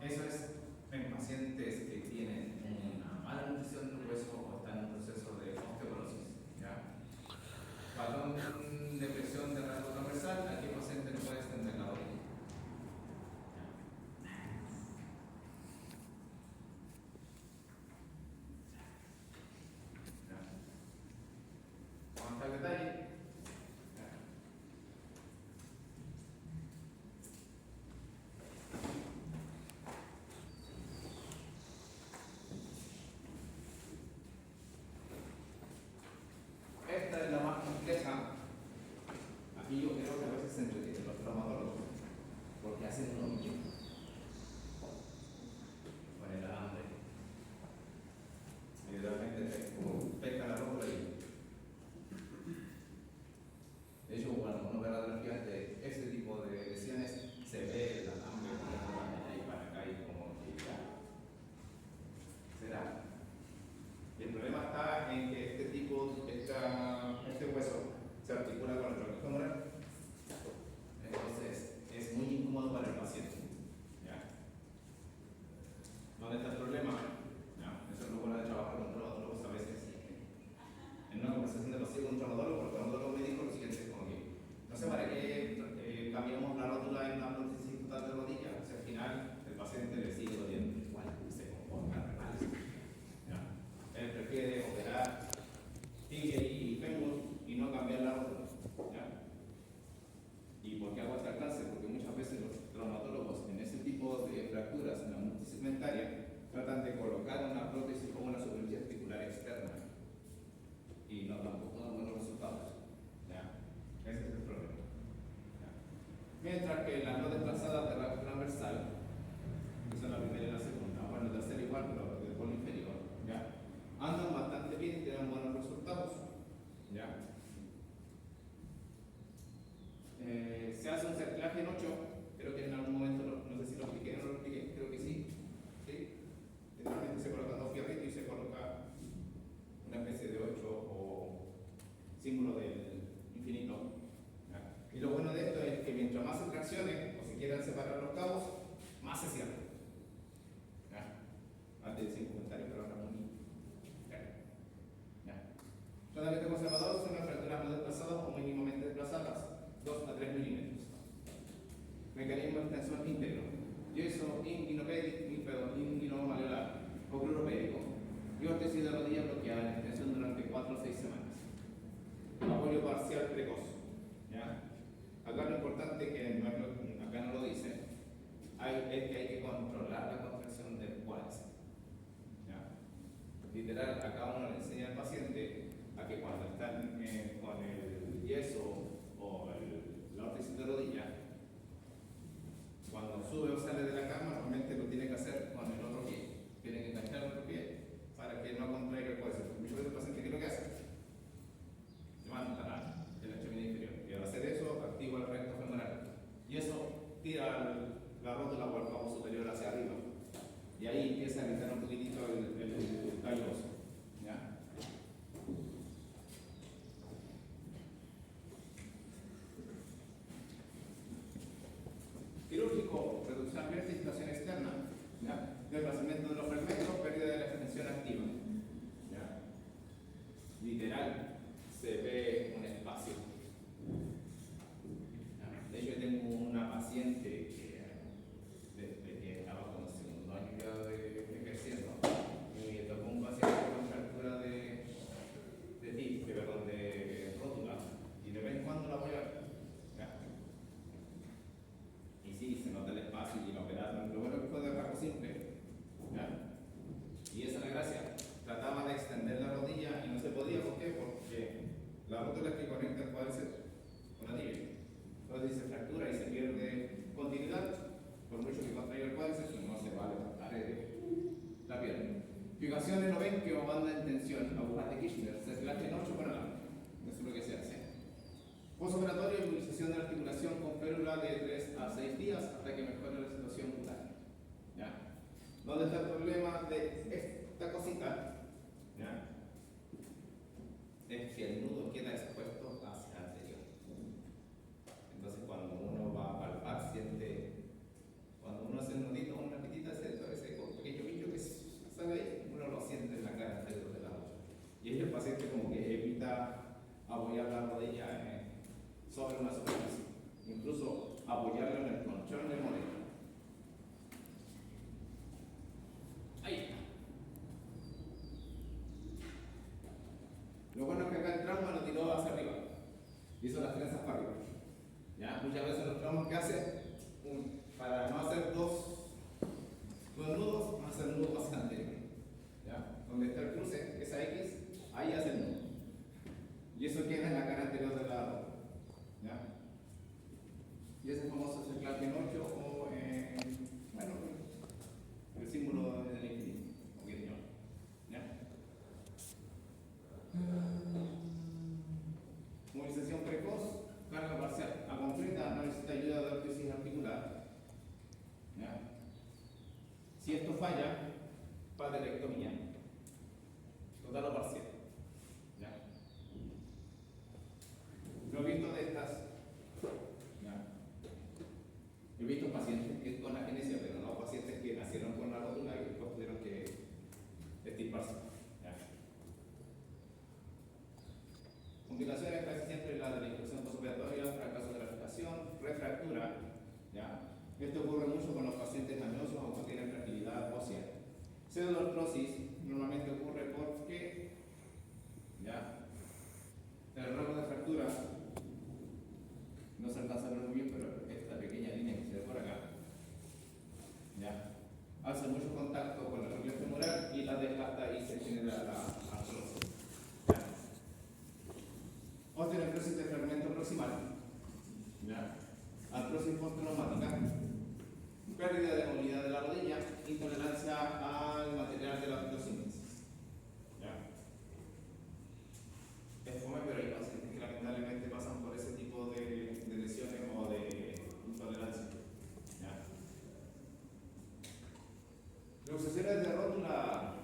Eso es en pacientes que tienen una mala nutrición del hueso o están en un proceso de osteoporosis. ¿Ya? Patrón de flexión de rango transversal, aquí el paciente no puede extender la rodilla. Vamos al detalle. Esta es la más compleja. Aquí yo creo que a veces se entretienen los traumatólogos porque hacen un hoyo con el alambre. Literalmente como pesca la rótula y de hecho cuando uno ve radiografías de este tipo de lesiones se ve el alambre de ahí para acá y como que ya será. Y el problema está en que este hueso se articula con el tronco femoral. Entonces es muy incómodo para el paciente. ¿Ya? ¿Dónde está el problema? ¿Ya? Eso es lo bueno de trabajar con traumatólogos a veces. En una conversación de paciente con un traumatólogo, el traumatólogo me dijo lo siguiente, es como que no sé para qué cambiamos la rótula en una prótesis total de rodilla, o sea, al final el paciente le sigue doliendo igual, se comporta mal. ¿Ya? Él prefiere operar tibia y fémur y no cambiar la rótula. ¿Ya? ¿Y por qué hago este alcance? Porque muchas veces los traumatólogos en ese tipo de fracturas en la multisegmentaria tratan de colocar una prótesis como una superficie articular externa y no tampoco dan buenos resultados. ¿Ya? Ese es el problema. ¿Ya? Mientras que las no desplazadas de rango transversal, que son la primera y la segunda, bueno, la tercera igual, pero del polo inferior, ¿ya? Andan bastante bien y te dan buenos resultados. ¿Ya? Se hace un cerclaje en 8, creo que en algún momento, no sé si lo expliqué. quieran separar los cabos, más se cierra. Antes decía un comentario, pero ahora muy claro. Solamente conservadores son las fracturas no desplazadas o mínimamente desplazadas, 2 a 3 milímetros. Mecanismo de extensión íntegro. Yeso inguinomaleolar o cruropédico. Y órtesis de rodilla bloqueada en extensión durante 4 o 6 semanas. Apoyo parcial precoz. ¿Ya? Acá lo importante, que no es acá no lo dice, es que hay que controlar la contracción del cuádriceps. Literal, acá uno le enseña al paciente a que cuando están con el yeso o la órtesis de rodilla, cuando sube o sale de la cama, normalmente lo tiene que hacer con el otro pie. Tiene que enganchar el otro pie para que no contraiga el cuádriceps. Muchas veces el paciente, ¿qué es lo que hace? Levanta el extremidad inferior. Y al hacer eso, activa el recto femoral. Y eso tira la rótula o el cabo superior hacia arriba. Y ahí empieza a evitar un poquitito el calloso. ¿Ya? Quirúrgico, reducción abierta y situación externa. ¿Ya? Desplazamiento de los fragmentos, pérdida de la extensión activa. ¿Ya? Literal, se ve un espacio. ¿Ya? De hecho, yo tengo una paciente que desde que estaba con el segundo año ya de ejerciendo, me tocó un paciente con fractura de rótula, y de vez en cuando la voy a ver. Y sí, se nota el espacio y la operaron. Lo bueno que fue de rasgo simple. ¿Ya? Y esa es la gracia. Trataba de extender la rodilla y no se podía. ¿Por qué? Porque la rótula es que conecta el cuádriceps con la tibia. Entonces se fractura y se pierde continuidad. Por mucho que contraiga el cuádriceps, no se va a levantar la pierna. Fijaciones no ven que o banda en tensión, agujas de Kirchner, se relaja en 8 con alambre. Eso es lo que se hace. Postoperatorio, inmovilización de la articulación con férula de 3 a 6 días hasta que mejore la situación cutánea. ¿Ya? ¿Dónde está el problema de esta cosita? ¿Ya? Es que el nudo queda expuesto hacia anterior. Entonces, cuando uno va a palpar, siente, cuando uno hace un nudito o una pitita, ese pequeño bicho que sale ahí, uno lo siente en la cara anterior de la rodilla. Y el paciente como que evita apoyar la rodilla sobre una superficie, incluso apoyarlo en el colchón del modelo. Ahí. Lo bueno es que acá el trauma lo tiró hacia arriba, hizo las trenzas para arriba. ¿Ya? Muchas veces los traumas que hacen, para no hacer dos nudos, hacer un nudo hacia anterior. ¿Ya? Donde está el cruce, esa X, ahí hace el nudo. Y eso queda en la cara anterior de la rodilla. ¿Ya? Y ese famoso es el Clapin 8 o bueno, el símbolo del infinito, o guiñón. ¿Ya? Movilización precoz, carga parcial. A completa no necesita ayuda de órtesis articular. ¿Ya? Si esto falla, paterectomía, total o parcial. ¿Ya? Lo he visto de estas. ¿Ya? He visto pacientes que con agenesia, pero no pacientes que nacieron con la rótula y después tuvieron que extirparse. ¿Ya? Complicaciones casi siempre la de la infección postoperatoria, fracaso de la fijación, refractura. ¿Ya? Esto ocurre mucho con los pacientes mañosos o cuando tienen fragilidad ósea. Pseudoartrosis normalmente ocurre porque, ¿ya?, el rango de fractura no se alcanza a ver muy bien, pero esta pequeña línea que se ve por acá, ¿ya?, hace mucho contacto con la rótula femoral y la desgasta y se genera la artrosis. ¿Ya? Osteonecrosis de fragmento proximal, ¿ya?, artrosis postraumática, pérdida de movilidad de la rodilla, intolerancia al material de la osteosíntesis. ¿Ya? Es fome, pero hay pacientes que lamentablemente pasan por ese tipo de lesiones o de intolerancia. ¿Ya? Luxaciones de rótula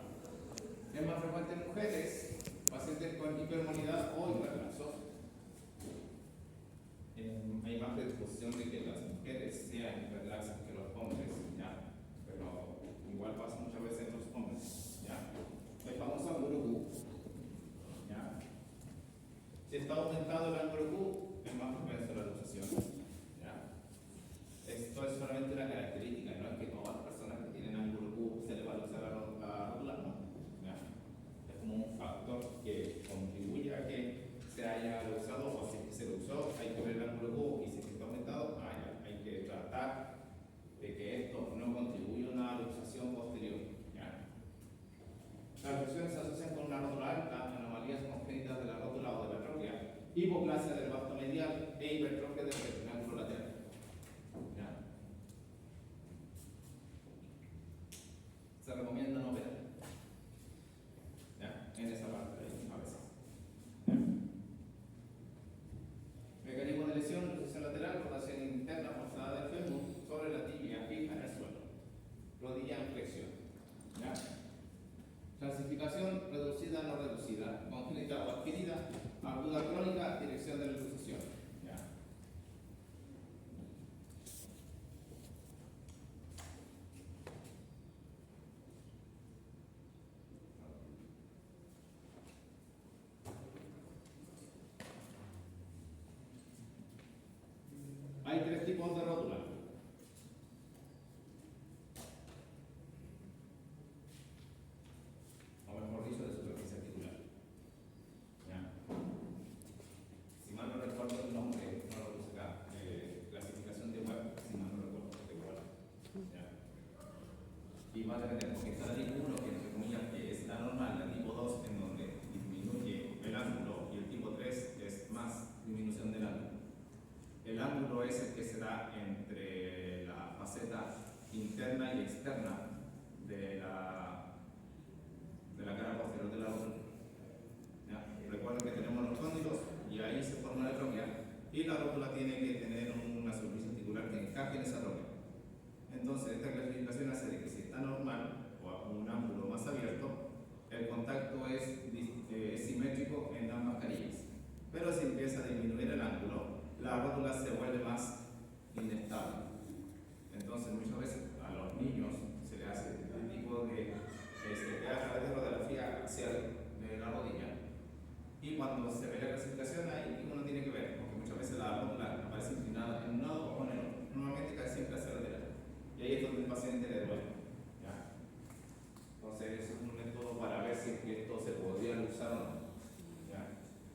es más frecuente en mujeres, pacientes con hipermovilidad o hiperlaxosis. Hay más predisposición de que las mujeres sean hiperlaxas y va a depender, porque está la tipo 1, que entre comillas que es la normal, la tipo 2, en donde disminuye el ángulo, y el tipo 3 es más disminución del ángulo. El ángulo es el que se da entre la faceta interna y externa de la cara posterior de la rótula. Recuerden que tenemos los cóndilos y ahí se forma la tromia, y la rótula tiene que tener una superficie articular que encaje en esa tromia. Entonces, esta clasificación hace de que si está normal o a un ángulo más abierto, el contacto es simétrico en ambas carillas. Pero si empieza a disminuir el ángulo, la rótula se vuelve más inestable. Entonces, muchas veces a los niños se les hace el tipo de radiografía axial de la rodilla. Y cuando se ve la clasificación, ahí uno tiene que ver, porque muchas veces la rótula aparece inclinada en un lado o en el otro. Normalmente casi siempre hacia la lateral. Y ahí es donde el paciente le duele. ¿Ya? Entonces, eso es un método para ver si esto se podría usar o no. ¿Ya?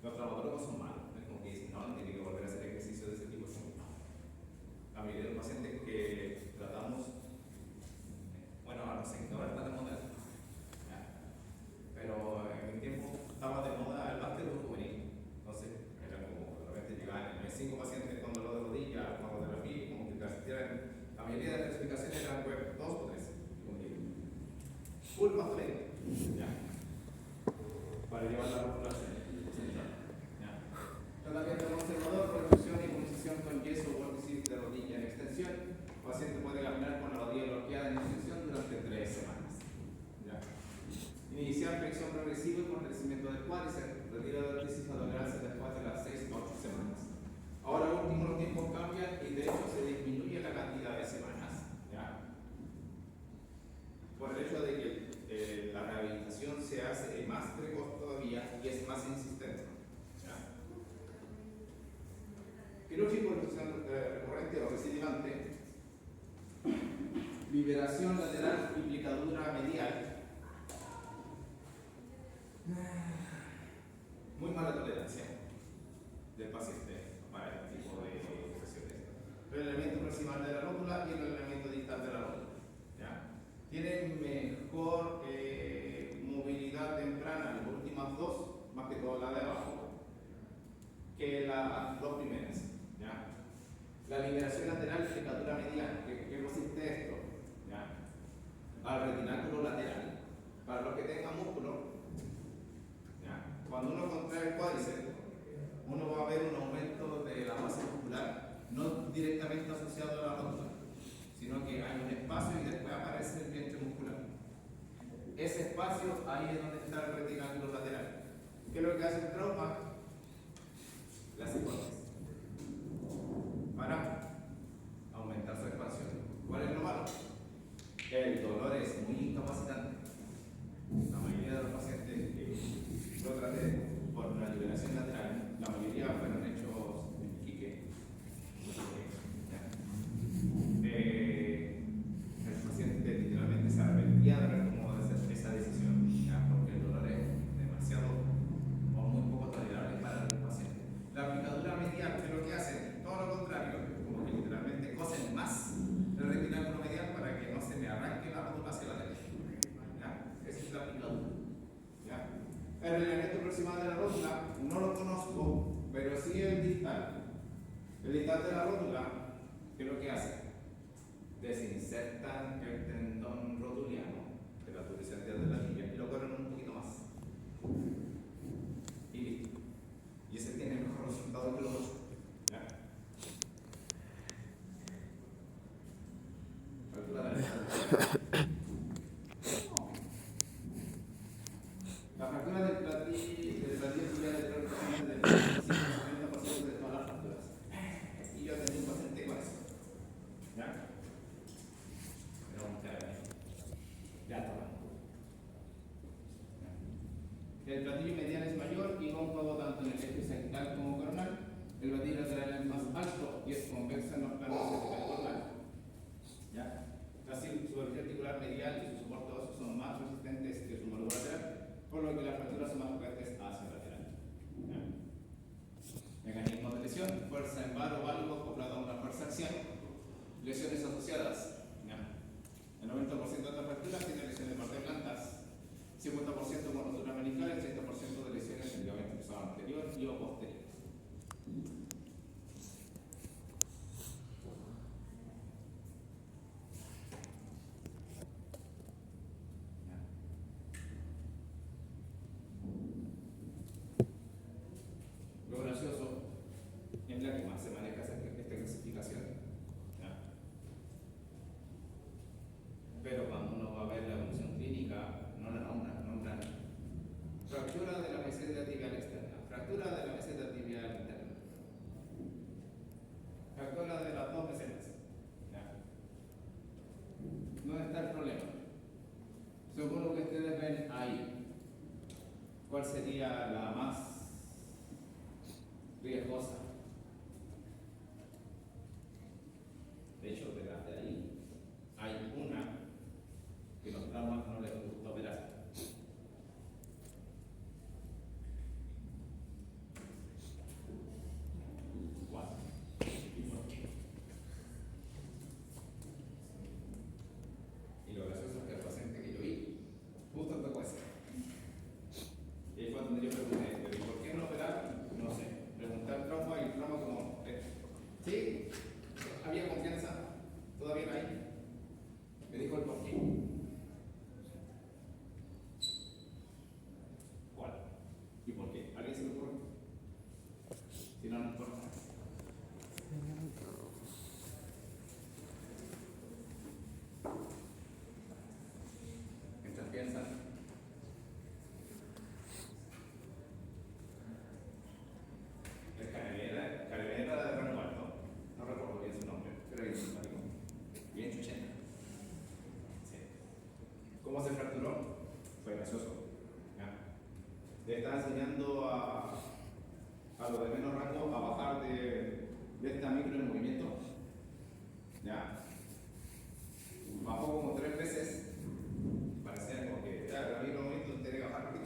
Los traumatólogos son malos. Es como que dicen, no, no tiene que volver a hacer ejercicio de ese tipo. La mayoría de los pacientes que tratamos, bueno, ahora no sé, ahora está de moda. Pero en mi tiempo estaba de moda el básquetbol juvenil. Entonces, era como, de repente llegaban 5 pacientes con dolor de rodilla, con dolor de la piel, como que la mayoría de las clasificaciones eran 2 o 3. Full masculino. ¿Ya? Para llevar la rótula central. ¿Ya? Tratamiento conservador, reducción y inmunización con yeso o vórtice de rodilla en extensión. El paciente puede caminar con la rodilla bloqueada en extensión durante 3 semanas. ¿Ya? Iniciar flexión progresiva con crecimiento del cuádriceps, retiro de vértices abdominales después de las 6 o 8 semanas. Ahora último, los tiempos cambian y de hecho se disminuye la cantidad de semanas. ¿Ya? Por el hecho de que la rehabilitación se hace más precoz todavía y es más insistente. ¿Ya? Quirúrgico recurrente o recidivante, liberación lateral y plicadura medial. Muy mala tolerancia del paciente para este tipo de lesiones. Relevamiento proximal de la rótula y el relevamiento distal de la rótula. ¿Ya? Tienen mejor movilidad temprana, las últimas 2, más que todo la de abajo, que las 2 primeras. ¿Ya? La liberación lateral y plicadura medial. ¿Qué consiste esto? ¿Ya? Al retináculo lateral, para los que tengan músculo. Cuando uno contrae el cuádriceps, uno va a ver un aumento de la masa muscular, no directamente asociado a la rótula, sino que hay un espacio y después aparece el vientre muscular. Ese espacio, ahí es donde está el retináculo lateral. ¿Qué es lo que hace el trauma? La psicosis. Para aumentar su expansión. ¿Cuál es lo malo? El dolor es muy incapacitante. La mayoría de los pacientes que yo traté por una liberación lateral, la mayoría fueron hechos en Iquique. El paciente literalmente se arrepentía de haber tomado esa decisión, ¿ya? Porque el dolor es demasiado o muy poco tolerable para el paciente. La picadura medial, que es lo que hace, todo lo contrario, como que literalmente cosen más el retináculo medial para que no se me arranque la rótula hacia la derecha. Esa es la picadura. ¿Ya? El relevamiento proximal de la rótula no lo conozco, pero sí el distal. El distal de la rótula, ¿qué es lo que hace? Desinsertan el tendón rotuliano de la tuberosidad de la línea y lo corren un poquito más. Y listo. Y ese tiene el mejor resultado que los otros. ¿Ya? La fractura del platillo tuviera de preocupación del 50% de todas las fracturas. Y yo tenía un paciente con eso. ¿Ya? Pero vamos a quedar ahí. Ya está. El platillo medial es mayor y cóncavo tanto en el eje sagittal como coronal. El platillo lateral es más alto y es convexo en los planos cervical coronal. ¿Ya? La superficie articular medial y su soporte óseo son más resistentes que su módulo lateral, por lo que las fracturas son más fuertes hacia el lateral. ¿Ya? Mecanismo de lesión: fuerza en bar o válido acoplado a una fuerza axial. Lesiones asociadas. ¿Ya? El 90% de las fracturas ¿Dónde está el problema? Según lo que ustedes ven ahí, ¿cuál sería la más riesgosa? De hecho, detrás de ahí hay una que los traumas no les gusta operar. ¿Cuál? ¿Y por qué? Y lo gracioso es que el paciente que yo vi, justo tocó ese. Y ahí fue donde yo pregunté, ¿pero por qué no operar? No sé. Pregunté al trauma y el trauma como, sí, había confianza, todavía ahí. Me dijo el por qué. ¿Cuál? ¿Y por qué? ¿Alguien se lo ocurre? Si no, no importa. Mientras piensan. El Carabinera de Rango Alto, no recuerdo bien su nombre, pero bien simpático, bien chuchenta. Sí. ¿Cómo se fracturó? Fue gracioso. ¿Ya? Le estaba enseñando a los de menos rango a bajar de esta micro en movimiento. ¿Ya? Bajó como 3 veces, parecía como que ya, la micro en movimiento tiene que bajar rápido.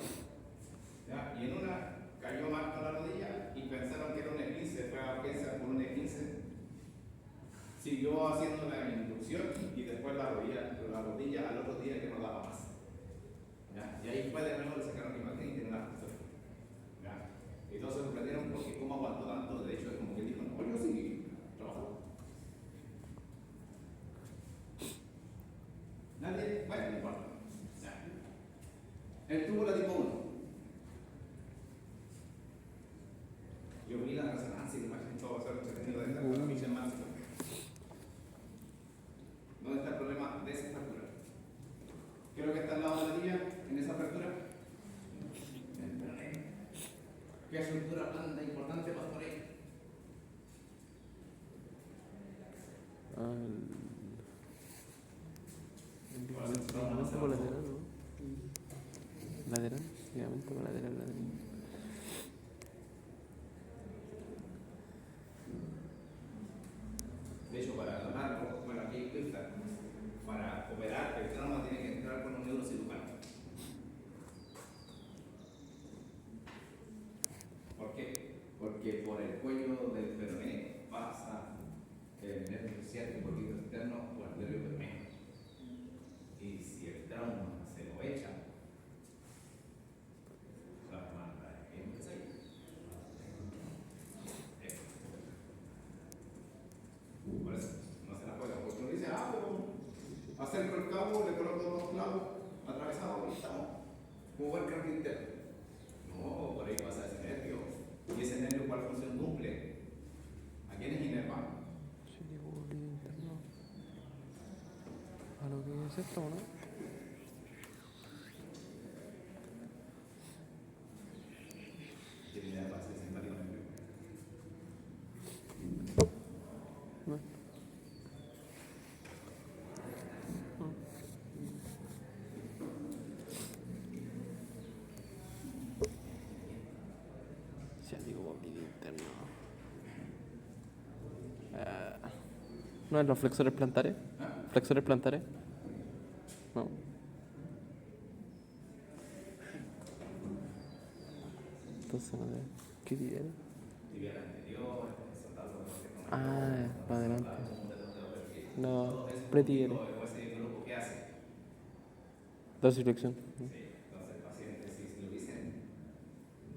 ¿Ya? Y en una cayó mal con la rodilla y pensaron que era un esguince, fue a urgencia por un esguince. Siguió haciendo la inducción y después la rodilla al otro día que no daba más. ¿Ya? Y ahí fue de nuevo, le sacaron la imagen y tiene una fractura. ¿Ya? Y todos se sorprendieron porque cómo aguantó tanto, de hecho es como que dijo, no, yo sí trabajo. Nadie, bueno, no importa. ¿Ya? El tubo la tipo 1. Yo vi la resonancia y imagen todo va a ser entretenido de esta con la misión máxima. ¿Dónde está el problema de esa fractura? ¿Qué es lo que está al lado de la tibia en esa fractura? El peroné. ¿Qué estructura blanda importante pasa por ahí? Ligamento colateral, ¿no? Lateral, ligamento colateral, lateral. De hecho, para donarlo, bueno, aquí hay que estar. Para operar, el trauma tiene que entrar con un neurocirujano. ¿Por qué? Porque por el cuello del peroné pasa el nervio ciático un poquito externo por el nervio peroneo. Y si el trauma se lo echa, la manda en el sello. Por eso no se la juega, porque uno dice, pero acerco el cabo, le coloco 2 clavos atravesados y estamos. Como buen carpintero. No, por ahí pasa ese nervio. ¿Y ese nervio cuál función cumple? ¿A quién es inervado? Sí, digo, líquido interno. A lo que es esto, ¿no? ¿Quién inerva ese simpático nervio? No. Ciático líquido interno. ¿No es los flexores plantares? ¿Ah? ¿Flexores plantares? No. Entonces no debe. ¿Qué tiene? Tibia anterior, soltando para adelante. No, pretibial. ese grupo que hace. Dorsiflexión. Sí, entonces el paciente, si lo hubiesen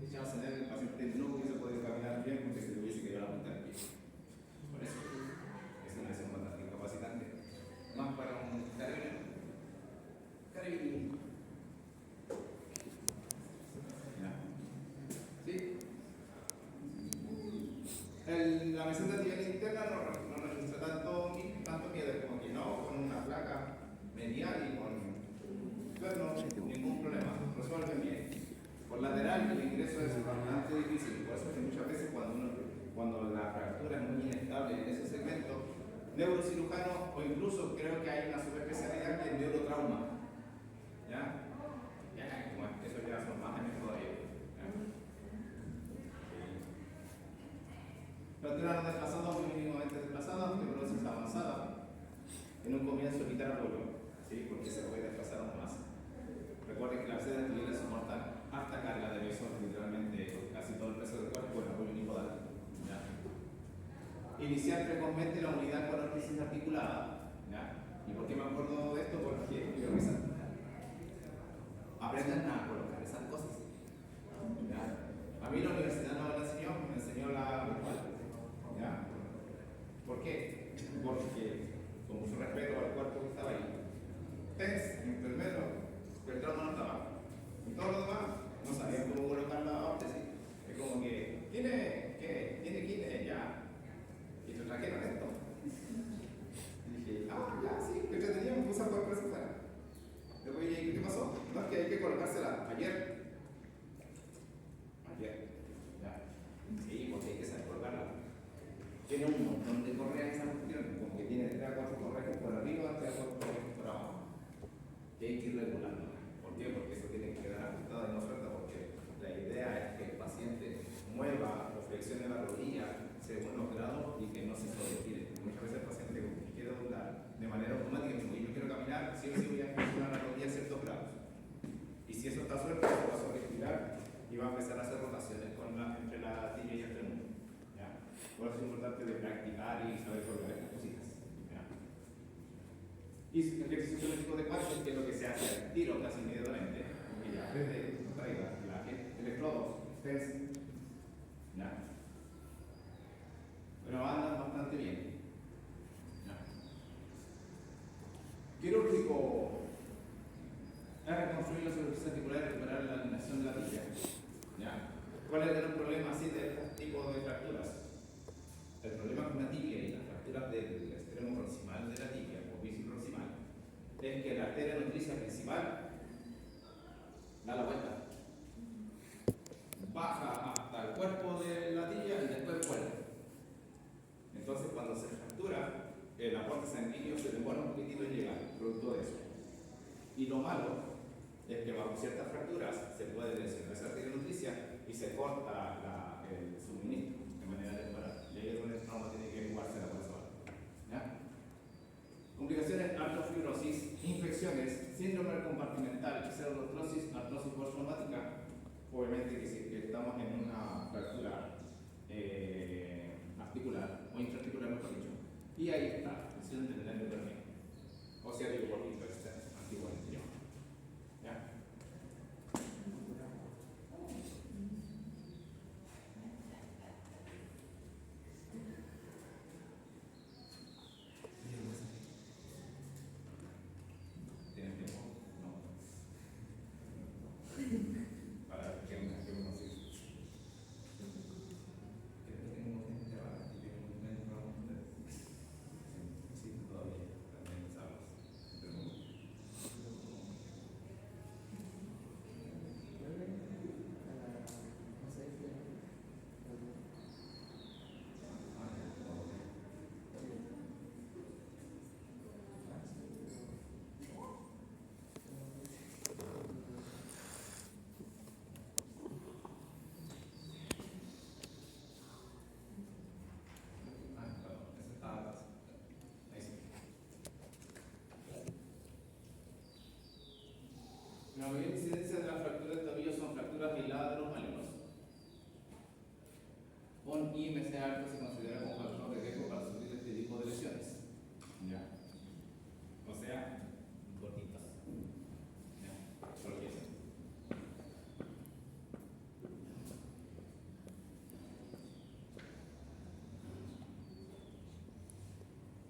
echado a cenar, el paciente no hubiese podido caminar bien porque se le hubiese quedado la punta del pie. Por eso es una lesión bastante incapacitante. Más para un carabinero. Carabinero. ¿Ya? ¿Sí? La meseta tibial interna no registra tanto miedo como que no, con una placa medial y con ningún problema, resuelven bien. Por lateral el ingreso es bastante difícil, por eso es que muchas veces cuando la fractura es muy inestable en ese segmento, neurocirujano o incluso creo que hay una subespecialidad que necesitar apoyo, ¿sí? Porque se puede desplazar aún más. Recuerden que las sedes arteriales soportan alta carga de peso, literalmente casi todo el peso del cuerpo en apoyo unipodal. ¿Ya? Iniciar precozmente la unidad con ortosis articulada. ¿Ya? ¿Y por qué me acuerdo de esto? Porque quiero revisar. Aprendan a colocar esas cosas. ¿Ya? A mí la universidad no me enseñó, me enseñó la virtual. ¿Ya? ¿Por qué? Porque, con mucho respeto al cuerpo que estaba ahí, TENS, enfermero, pero el trauma no estaba. Y todo lo demás no sabían cómo colocar la órtesis. Es como que, ¿tiene qué? ¿Tiene ya? Y te trajeron esto. Y dije, ya, sí, que entretenido, me puse a jugar por eso fuera. Después dije, ¿qué pasó? No, es que hay que colocársela ayer. Ya. Sí, porque hay que saber colocarla. Tiene un montón de correas esa cuestión, como que tiene 3 a 4 correas por arriba, 3 a 4 correas por abajo. Y hay que ir regulando. ¿Por qué? Porque eso tiene que quedar ajustado y no suelta, porque la idea es que el paciente mueva o flexione la rodilla según los grados y que no se sobregire. Muchas veces el paciente quiere doblar de manera automática, como yo quiero caminar, sí o sí voy a flexionar la rodilla a ciertos grados. Y si eso está suelto, se va a sobregirar y va a empezar a hacer rotaciones entre la tibia y el fémur. Por eso es importante de practicar y saber colocar estas cositas. ¿Ya? Y el ejercicio kinético de cuartos, que es lo que se hace al tiro casi inmediatamente, que ya aprende, traiga electrodos, TENS. ¿Ya? Pero andan bastante bien. ¿Ya? Quirúrgico es reconstruir la superficie articular y recuperar la alineación de la tibia. ¿Ya? ¿Cuál es el gran problema así de este tipo de fracturas? El problema con la tibia y las fracturas del extremo proximal de la tibia o biciproximal es que la arteria nutricia principal da la vuelta, baja hasta el cuerpo de la tibia y después vuelve. Entonces, cuando se fractura, el aporte sanguíneo se demora un poquitito en llegar, producto de eso. Y lo malo es que bajo ciertas fracturas se puede lesionar esa arteria nutricia y se corta el suministro de manera temporal. Y ahí es donde el trauma tiene que jugarse la persona. ¿Ya? Complicaciones, artrofibrosis, infecciones, síndrome compartimental, pseudosclerosis, artrosis postraumática. Obviamente que si estamos en una fractura articular o intraarticular, mejor dicho. Y ahí está, lesión del nervio peroneo. O sea, digo por externo, antiguamente llamado. ¿Ya? ¿Tienen tiempo? No. Para que me consiga. Sí, todavía. También sabes. La mayor incidencia de las fracturas de tobillo son fracturas aisladas de los malleolos. Un IMC alto se considera como factor de riesgo para sufrir este tipo de lesiones. ¿Ya? O sea, cortitas. ¿Ya? Solo que eso.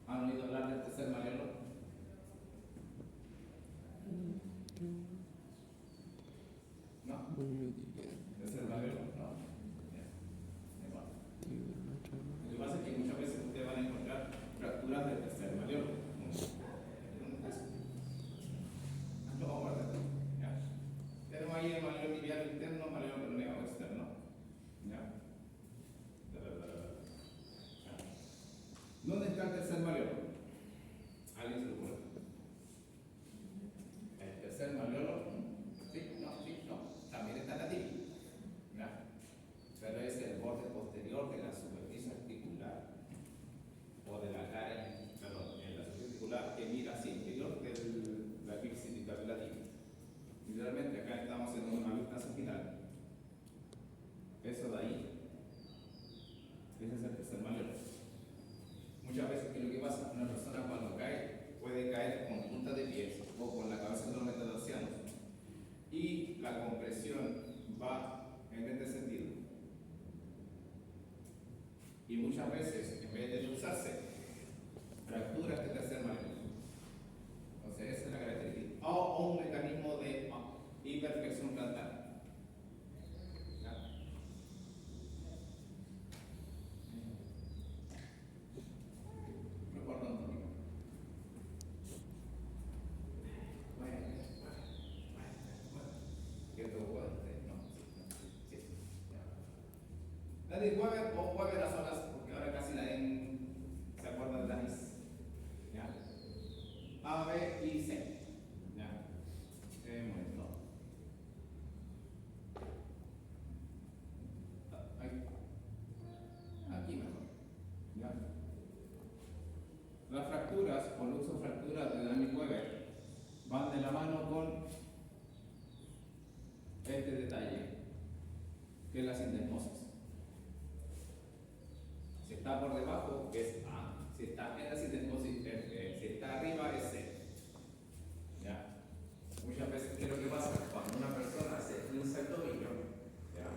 ¿Han oído hablar del tercer malleolo? ¿No? ¿Tercer malleolo? No. Lo que pasa es que muchas veces ustedes van a encontrar fracturas del tercer malleolo. No vamos a guardar. Tenemos ahí el malleolo tibial interno, malleolo peroneo externo. ¿Ya? ¿Dónde está el tercer malleolo? ¿Alguien se lo ocurre? El tercer malleolo, sí, no, también está en la tibia. muchas veces, en vez de usarse, fracturas de tercer maleo. Entonces, esa es la característica. O un mecanismo de hiperflexión plantar. ¿Ya? Recuerdo un poquito. ¿Qué otro guante? No. Sí. Ya. Dennis Weber o Weber a solas, porque ahora casi nadie se acuerda de Dennis. ¿Ya? A, B y C. ¿Ya? Momento. Aquí mejor. ¿Ya? Las fracturas o luxofracturas de Dennis Weber van de la mano con este detalle, que es la sindesmosis. Si está por debajo es A, si está en la sindesmosis es B, si está arriba es C. ¿Ya? Muchas veces, ¿qué es lo que pasa? Cuando una persona se esguinza el tobillo, ¿ya?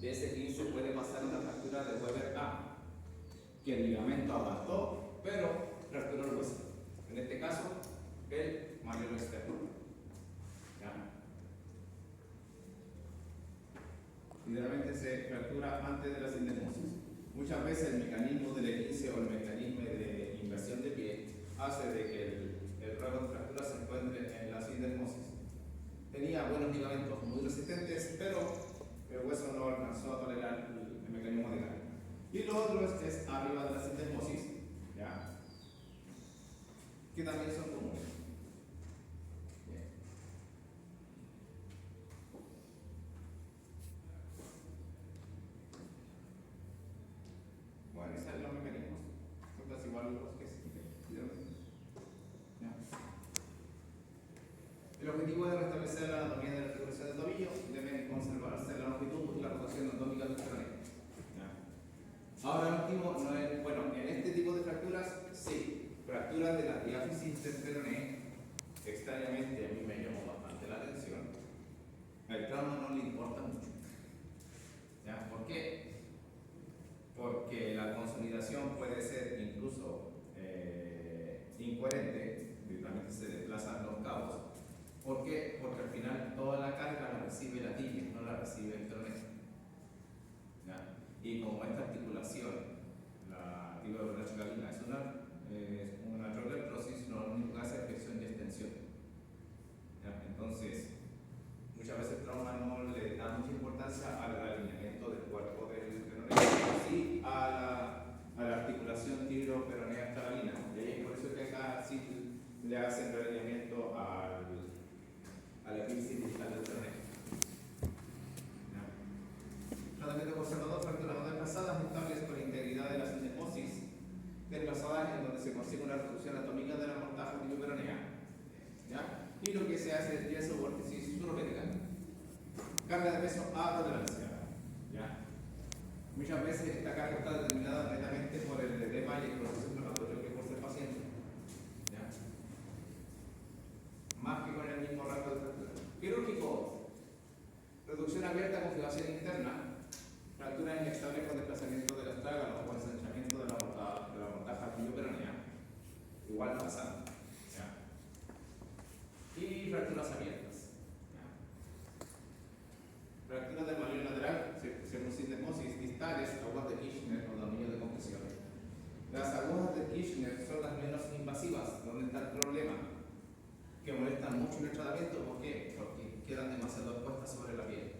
De ese esguince puede pasar una fractura de Weber A, que el ligamento aguantó, pero fracturó el hueso. En este caso, el malleolo externo. ¿Ya? Generalmente se fractura antes de la sindesmosis. Muchas veces el mecanismo del esguince o el mecanismo de inversión de pie hace de que el rango de fractura se encuentre en la sindesmosis. Tenía buenos ligamentos muy resistentes, pero el hueso no alcanzó a tolerar el mecanismo de carga. Y lo otro es arriba de la sindesmosis, ¿ya? Que también son comunes. Bien. Bueno, esos son los mecanismos. Son casi igual los que se ¿ya? El objetivo es restablecer la anatomía de la articulación del tobillo, deben conservarse la longitud y la rotación anatómica del peroneo. Ahora, el último, no es, bueno, en este tipo de fracturas, sí, fracturas de la diáfisis del peroné, extrañamente a mí me llamó bastante la atención. El trauma no le importa mucho. ¿Ya? ¿Por qué? Porque la consolidación puede ser incluso incoherente, literalmente se desplazan los cabos. ¿Por qué? Porque al final toda la carga la recibe la tibia, no la recibe el peroné. ¿Ya? Y como esta articulación, la tibial-brachiocalina, es una artrolectrosis, lo único que hace es flexión y extensión. ¿Ya? Entonces, muchas veces el trauma no le da mucha importancia al alineamiento del cuerpo del peroneo, sí a la articulación tibio-peronea escalalina. Y ahí es por eso que acá sí le hacen el alineamiento a la epífisis distal del peroneo. Tratamiento conservador frente a las desplazadas estables con integridad de la sindesmosis, desplazadas en donde se consigue una reducción anatómica de la mortaja tibio-peronea. ¿Ya? Y lo que se hace es yeso vórticis surovertical. Carga de peso a tolerancia. ¿Ya? Muchas veces esta carga está determinada netamente por el edema y el proceso inflamatorio que posee el paciente. ¿Ya? Más que con el mismo rango de fractura. Quirúrgico, reducción abierta con fijación interna. Fractura inestable con desplazamiento del astrágalo o ensanchamiento de la mortaja tibio-peronea. Igual pasa. ¿Ya? Y fracturas abiertas. ¿Ya? Fracturas del malleolo lateral, según sindesmosis, distales, agujas de Kirchner o dominio de compresión. Las agujas de Kirchner son las menos invasivas. ¿Dónde está el problema? Que molestan mucho en el tratamiento. ¿Por qué? Porque quedan demasiado expuestas sobre la piel.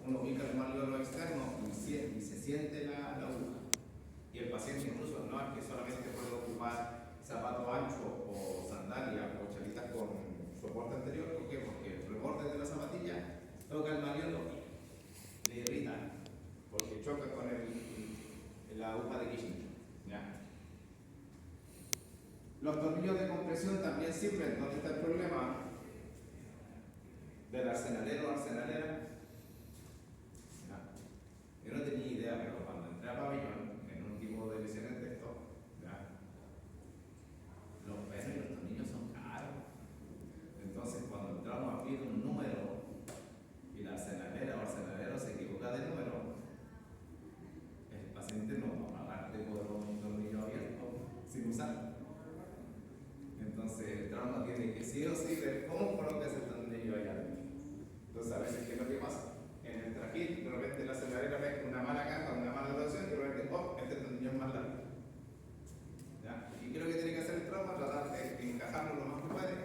Uno ubica el malleolo externo y se siente la aguja. Y el paciente incluso no es que solamente puede ocupar zapato ancho o sandalia o chalitas con soporte anterior. ¿Por qué? Porque el reborde de la zapatilla toca el malleolo, le irrita, porque choca con la aguja de Kirchner. ¿Ya? Los tornillos de compresión también sirven. ¿Dónde está el problema? Del arsenalero o arsenalera. Yo no tenía idea, pero cuando entré a pabellón, en un tipo de lesiones de esto, ¿ya? Los pesos y los tornillos son caros. Entonces, cuando el trauma pide un número y la arsenalera o arsenalero se equivoca de número, el paciente que sí o sí ver cómo colocas el tornillo allá adentro. Entonces, a veces, ¿qué es lo que pasa? En el trajín, de repente la aceleradora ve una mala caja, una mala rotación, y de repente, oh, este tornillo es más largo. ¿Ya? Y creo que tiene que hacer el trauma, tratar de encajarlo lo más que puede,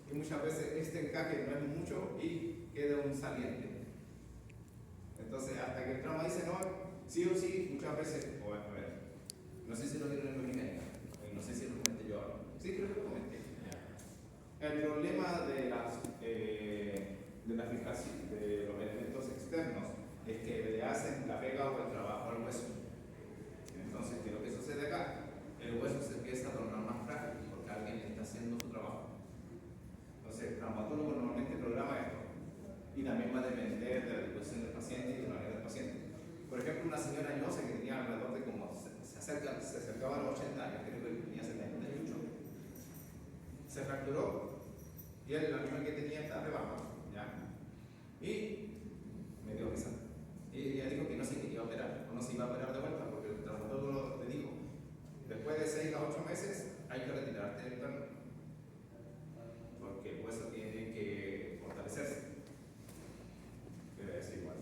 y muchas veces este encaje no es mucho y queda un saliente. Entonces, hasta que el trauma dice no, sí o sí, muchas veces, o a ver, no sé si lo vieron en mecánica, no sé si lo comenté yo ahora. Sí, creo que lo comenté. El problema de la fijación de los elementos externos es que le hacen la pega o el trabajo al hueso. Entonces, ¿qué es lo que sucede acá? El hueso se empieza a tornar más frágil porque alguien está haciendo su trabajo. Entonces, el traumatólogo normalmente programa esto. Y también va a depender de la disposición del paciente y de la manera del paciente. Por ejemplo, una señora añosa que tenía alrededor de como se acercaba a los 80 años, creo que tenía 78, se fracturó y el animal que tenía estaba debajo, ¿ya? Y me dio risa. Y ella dijo que no se quería operar, o no se iba a operar de vuelta, porque el traumatólogo le dijo, después de 6 a 8 meses hay que retirarte del plano, porque el hueso tiene que fortalecerse. Pero es igual,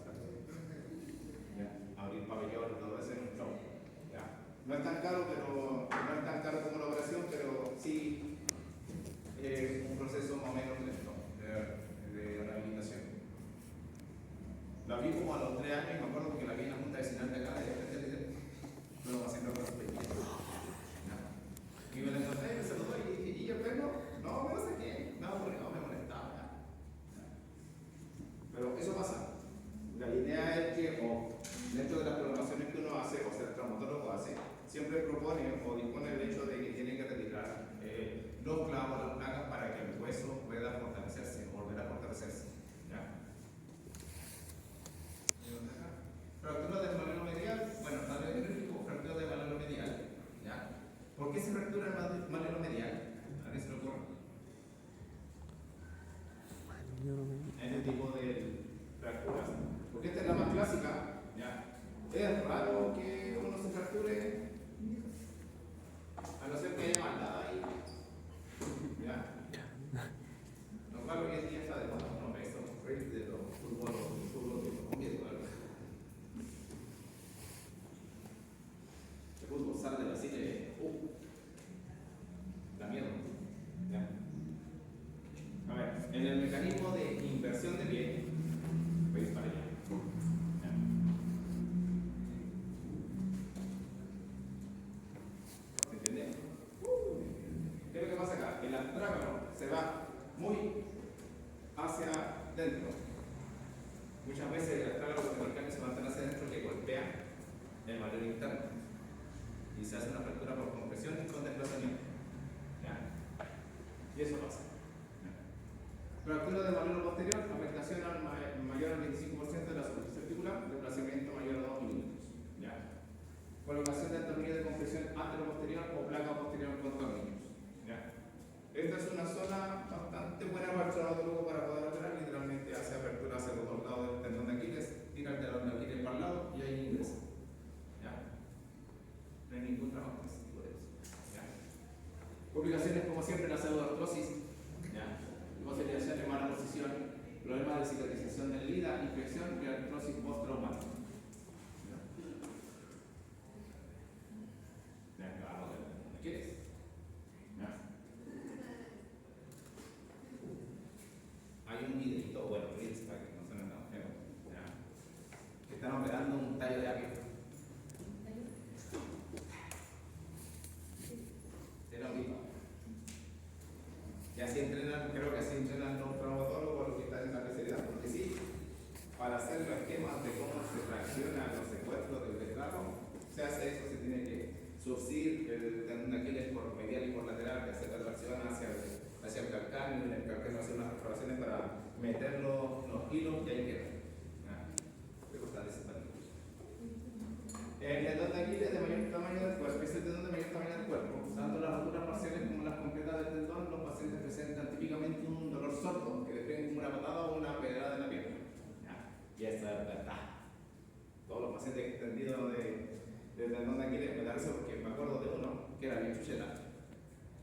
¿ya? Abrir pabellón y todo eso es un show, ¿ya? No es tan caro, pero no es tan caro como la operación, pero sí un proceso más o menos lento de rehabilitación. La vi como a los 3 años y me acuerdo que la vi en la junta vecinal de acá y de repente no lo va haciendo con los pequeños. Y me la encontré y me saludó y dije, ¿y el perro? No, no sé qué. No, porque no me molestaba. Pero eso pasa. La idea es que, dentro de las programaciones que uno hace, o sea, el traumatólogo hace, siempre propone o dispone el hecho de que tiene que retirar los clavos, las placas para que el hueso pueda fortalecerse, volver a fortalecerse. ¿Ya? Fractura del malelo medial, bueno, fractura del malelo medial. ¿Ya? ¿Por qué se fractura el malelo medial? ¿A qué se le ocurre? Este tipo de fracturas. Porque esta es la más clásica. ¿Ya? Es raro que uno se fracture, a no ser que haya maldad ahí. ¿Ya? Lo cual hoy en día está de moda, no me esto de los fútbol de Colombia y todo algo. El fútbol sale de la silla y da miedo. ¿Ya? A ver, en el mecanismo de inversión de pie, voy a ir para allá. ¿Ya? ¿Se entiende? ¿Qué es lo que pasa acá? El astrágalo se va muy hacia dentro. Muchas veces el astrágalo vertical se mantiene hacia dentro que golpea el malelo interno y se hace una fractura por compresión y con desplazamiento. ¿Ya? Y eso pasa. ¿Ya? Fractura del malelo posterior, afectación mayor al 25% de la superficie articular, desplazamiento mayor a 2 milímetros. ¿Ya? Colocación del tornillo de compresión anteroposterior o placa posterior con tornillos. ¿Ya? Esta es una zona bastante buena para el traumatólogo para poder operar. Literalmente hace apertura hacia los dos lados del tendón de Aquiles, tira el tendón de Aquiles para el lado y ahí ingresa. ¿Ya? No hay ningún trabajo específico de eso. ¿Ya? Complicaciones como siempre la pseudoartrosis, ¿ya? Fosilización en mala posición, problemas de cicatrización de herida, infección y artrosis postraumática. ¿Quieres? ¿Ya? Hay un videito, bueno, reels para que no suene tan feo, ¿ya? Que están operando un tallo de apio. Era un video. Y así entrenan, creo que así entrenan los traumatólogos, los que están en la especialidad, porque sí, para hacer los esquemas de cómo se fraccionan los secuestros del desgarro, se hace eso, se tiene que surcir el tendón de Aquiles por medial y por lateral, que hace la tracción hacia el calcáneo, y en el calcáneo hace unas perforaciones para meter los hilos y ahí queda. Voy a cortar ese palito. El tendón de Aquiles de mayor tamaño del cuerpo es el tendón de mayor tamaño del cuerpo. Tanto las roturas parciales como las completas del tendón, los pacientes presentan típicamente un dolor sordo que desprende como una patada o una pedrada en la pierna. Y esa es verdad. Todos los pacientes extendidos del tendón de Aquiles me da risa porque me acuerdo de uno que era bien chucheta,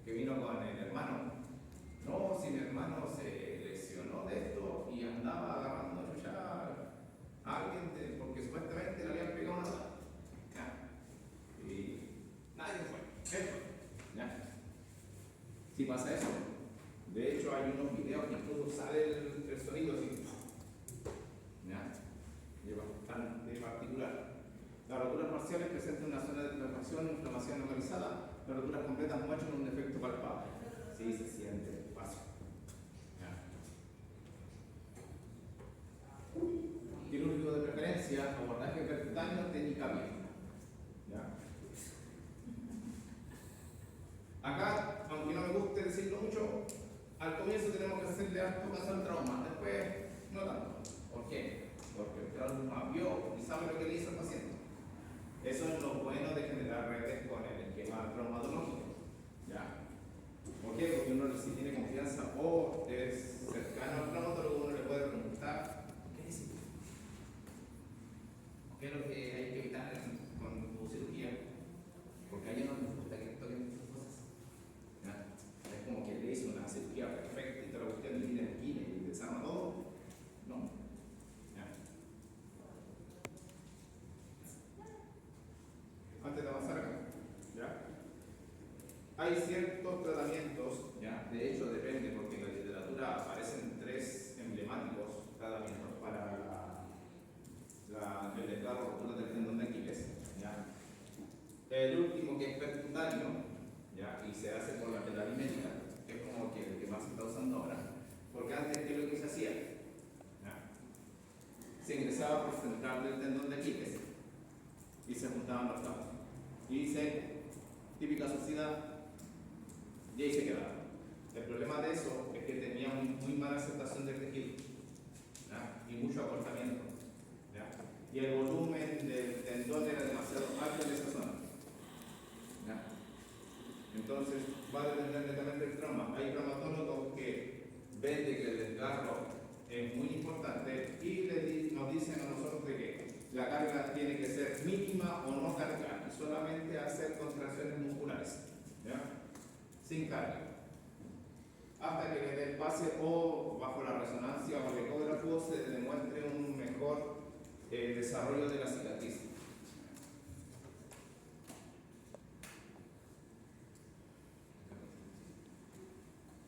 que vino con el hermano. No, si mi hermano se lesionó de esto y andaba agarrando ya a alguien porque supuestamente le habían pegado una bala. ¿Ya? Y nadie fue. Él fue. ¿Ya? Si pasa eso. De hecho, hay unos videos que incluso sale el sonido así. ¿Ya? De particular. Las roturas parciales presentan una zona de inflamación localizada. Las roturas completas muestran un defecto palpable. Sí, se siente el paso. ¿Ya? Quirúrgico de preferencia, abordaje percutáneo, técnica bien. ¿Ya? Acá, aunque no me guste decirlo mucho, al comienzo tenemos que hacerle harto caso al trauma, después no tanto. ¿Por qué? Porque el trauma vio y sabe lo que le hizo al paciente. Eso es lo bueno de generar redes con el esquema traumatológico. ¿Ya? ¿Por qué? Porque uno si tiene confianza o es cercano al traumatólogo, uno le puede preguntar ¿qué dice? ¿Qué es lo que hay que evitar con tu cirugía? Porque a ellos no les gusta que toquen muchas cosas. ¿Ya? Es como que le hizo una cirugía perfecta y toda la cuestión de ir en esquina y desarma todo. No. ¿Ya? Antes de avanzar acá, ¿ya? Hay ciertos tratamientos, ¿ya? De hecho depende, porque en la literatura aparecen 3 emblemáticos tratamientos para el desgarro rotura del tendón de Aquiles, ¿ya? El último que es percutáneo, ¿ya? Y se hace por la telarimética, que es como que el que más se está usando ahora, porque antes, ¿qué es lo que se hacía? ¿Ya? Se ingresaba por central del tendón de Aquiles y se juntaban los cabos. Y dice, típica sociedad, y ahí se quedaba. El problema de eso es que tenía muy mala aceptación del tejido, ¿ya? Y mucho acortamiento, ¿ya? Y el volumen del tendón era demasiado alto en esa zona, ¿ya? Entonces va a depender netamente del trauma. Hay traumatólogos que ven de que el desgarro es muy importante y nos dicen a nosotros de que la carga tiene que ser mínima o no cargar y solamente hacer contracciones musculares, ¿ya? Sin carga, hasta que le dé el pase o bajo la resonancia o el ecógrafo se demuestre un mejor desarrollo de la cicatriz.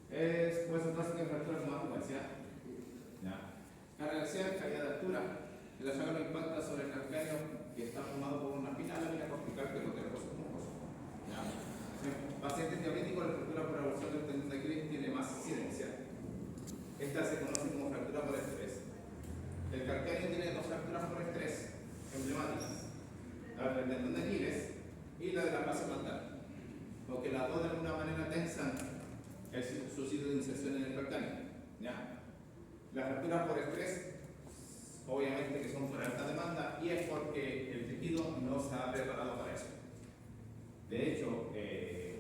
Puede tratarse de fractura con más frecuencia. Carga axial, caída de altura. El llaga impacta sobre el calcáneo que está formado por una fina lámina cortical que rodea los muslos. Pacientes diabéticos, la fractura por aversión del tendón de Aquiles tiene más incidencia. Esta se conoce como fractura por estrés. El calcáneo tiene 2 fracturas por estrés emblemáticas: la del tendón de Aquiles y la de la base plantar, porque las dos de alguna manera tensan su sitio de inserción en el calcáneo. ¿Ya? Las fracturas por estrés, obviamente que son por alta demanda, y es porque el tejido no se ha preparado para eso. De hecho,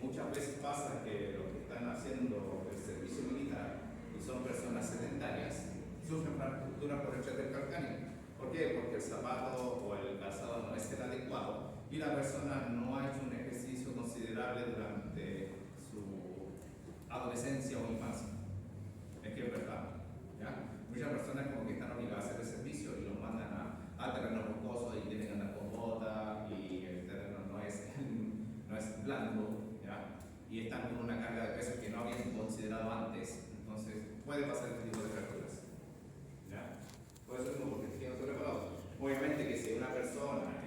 muchas veces pasa que los que están haciendo el servicio militar y son personas sedentarias sufren fracturas por estrés del calcáneo. ¿Por qué? Porque el zapato o el calzado no es el adecuado y la persona no ha hecho un ejercicio considerable durante su adolescencia o infancia. Es que es verdad. ¿Ya? Muchas personas como que están obligadas a hacer el servicio y los mandan a terrenos rocosos y tienen que andar con botas y el terreno no es blando, ¿ya? Y están con una carga de peso que no habían considerado antes. Entonces puede pasar este tipo de fracturas. ¿Ya? Puede ser como porque tiene sobreparado. Obviamente que si una persona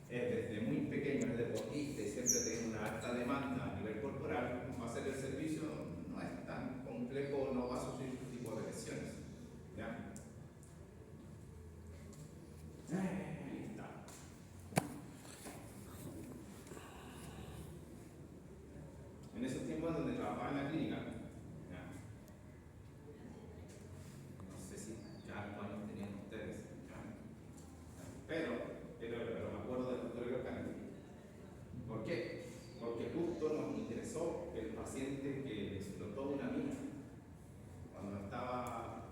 es desde muy pequeño, es deportista y siempre tiene una alta demanda a nivel corporal, hacer el servicio no es tan complejo, no va a sufrir este tipo de lesiones. ¿Ya? Ahí está. En esos tiempos donde trabajaba en la clínica, ¿ya? No sé si ya cuántos años tenían ustedes, ¿ya? Pero me acuerdo del doctor Calcáneo. ¿Por qué? Porque justo nos interesó el paciente que explotó una mina cuando estaba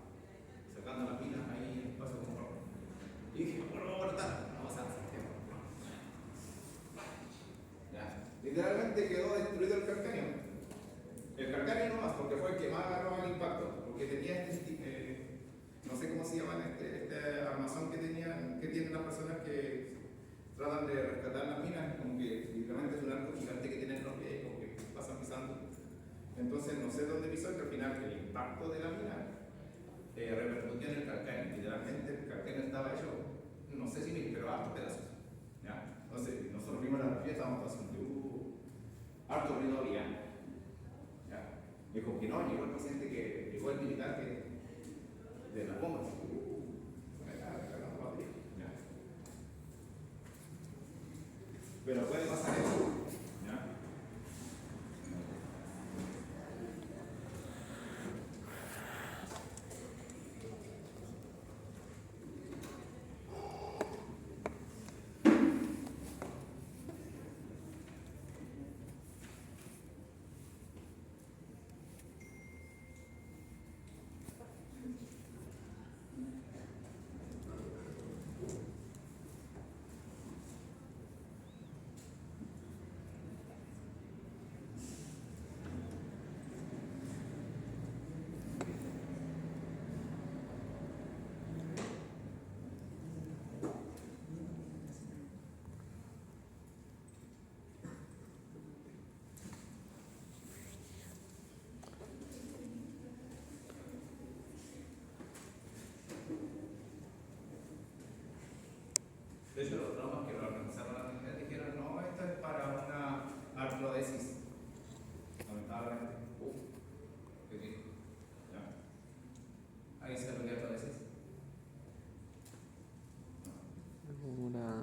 sacando las minas ahí en el espacio de control. Y dije, ¿cómo lo voy a cortar? No pasa nada. Ya. Literalmente quedó destruido el calcáneo. El calcáneo no más, porque el fue el que más agarró el impacto, porque tenía no sé cómo se llama, este armazón que tienen las personas que tratan de rescatar las minas, como que literalmente es un arco gigante que tienen los pies, como que pasan pisando. Entonces no sé dónde pisó, que al final el impacto de la mina repercutió en el calcáneo. Literalmente el calcáneo estaba hecho, no sé si mil, pero hartos pedazos. ¿Ya? Entonces nosotros vimos la fotografía, estábamos pasando, harto ruido había. ¿Ya? Dijo que no, llegó el paciente que llegó el militar que de las bombas. ¿Ya? Pero puede pasar eso. ¿Ya? De hecho, los traumas que lo organizaron la clínica dijeron, no, esto es para una artrodesis. Lamentablemente. ¿Qué dijo? ¿Ya? ¿Ahí se lo que artrodesis? Una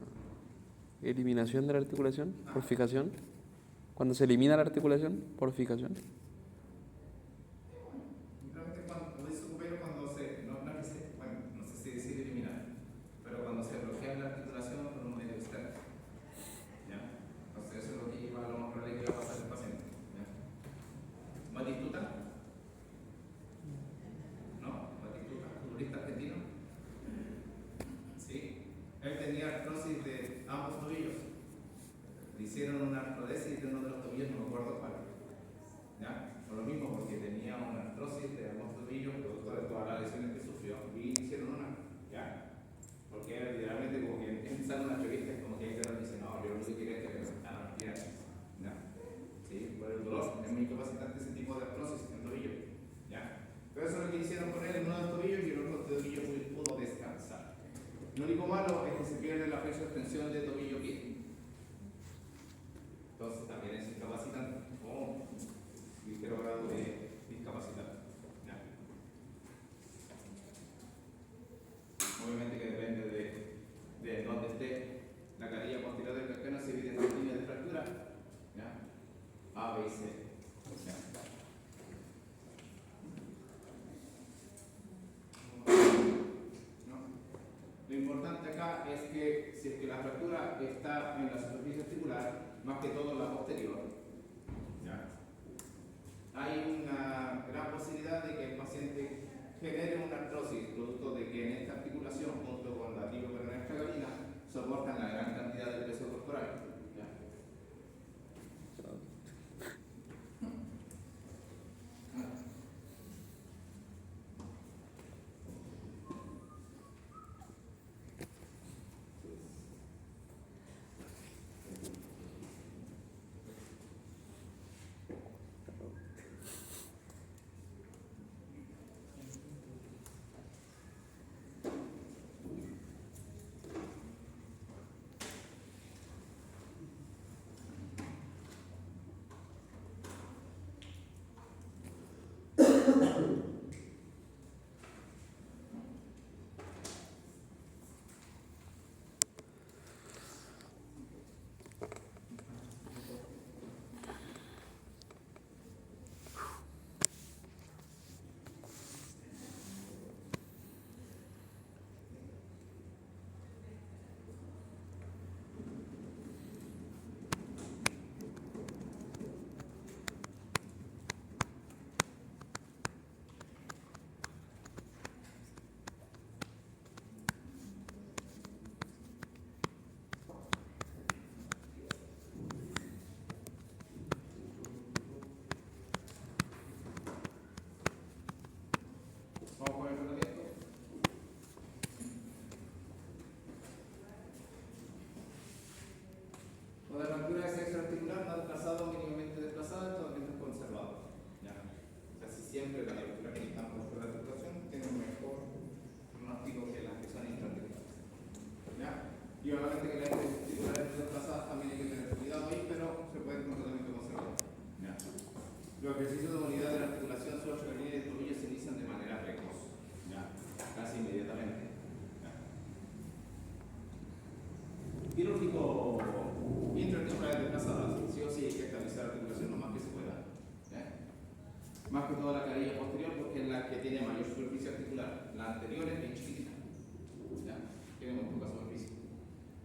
eliminación de la articulación, porficación. Cuando se elimina la articulación, porficación. Realmente cuando dice recupero, cuando se, no es que se, bueno, no sé si decir eliminar, pero cuando se bloquea la articulación por un medio externo. ¿Ya? Entonces eso es lo que iba a lo más probable que iba a pasar al paciente. ¿Ya? ¿Batistuta? ¿No? ¿Batistuta? ¿Futbolista argentino? Sí. Él tenía artrosis de ambos tobillos. Le hicieron una artrodesis de uno de los tobillos, no me acuerdo cuál. ¿Ya? Por lo mismo, porque tenía una artrosis de ambos tobillos, producto de todas las lesiones que sufrió, y hicieron una. ¿Ya? Porque era literalmente como que empezaron una entrevista, como que ahí te dicen, no, yo no sé qué quería que me cortaran las piernas. ¿Ya? ¿Sí? Por el dolor, es muy incapacitante ese tipo de artrosis en el tobillo. ¿Ya? Pero eso es lo que hicieron con él en uno de los tobillos y el otro tobillo pudo descansar. Lo único malo es que se pierde la flexo-extensión de tobillo-pie. Entonces también es incapacitante, o ligero grado de discapacidad. ¿Ya? Obviamente que depende de dónde esté la carilla posterior del calcáneo, se divide en dos líneas de fractura. ¿Ya? A, B y C. ¿Ya? ¿No? Lo importante acá es que si es que la fractura está en la superficie articular, más que todo en la posterior, ¿ya? Hay una gran posibilidad de que el paciente genere una artrosis, producto de que en esta articulación, junto con la tibio-peroneal escagalina, soportan la gran cantidad de peso corporal. ¿Ya? siempre las estructuras que están por fuera de la articulación tienen un mejor pronóstico que las que son intraarticulares. ¿Ya? Y obviamente que las articulares desplazadas también hay que tener cuidado ahí, pero se puede completamente conservar. ¿Ya? Los ejercicios de unidad de la articulación suroescleral y tobillo se inician de manera precoz, ¿ya? Casi inmediatamente. ¿Ya? Quirúrgico intraarticulares desplazadas, sí o sí hay que estabilizar la articulación lo más que se pueda. ¿Ya? Más que todo la canilla posterior porque es la que tiene mayor superficie articular. La anterior es bien chiquitita. ¿Ya? Tiene muy poca superficie.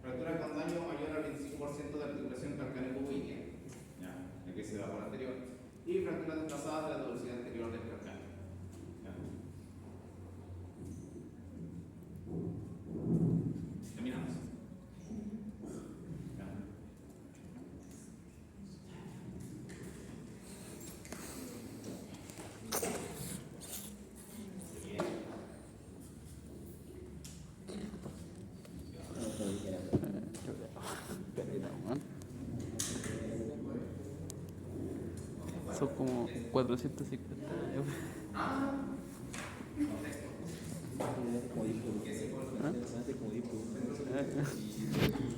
Fracturas con daño mayor al 25% de articulación calcáneo-cuboidea, ¿ya? La que se da por anterior. Y fracturas desplazadas de la torsión anterior del calcáneo. ¿Ya? Terminamos. ¿Ya? Son como 450 euros. Contexto. Como dijo, Que se como dijo. corta.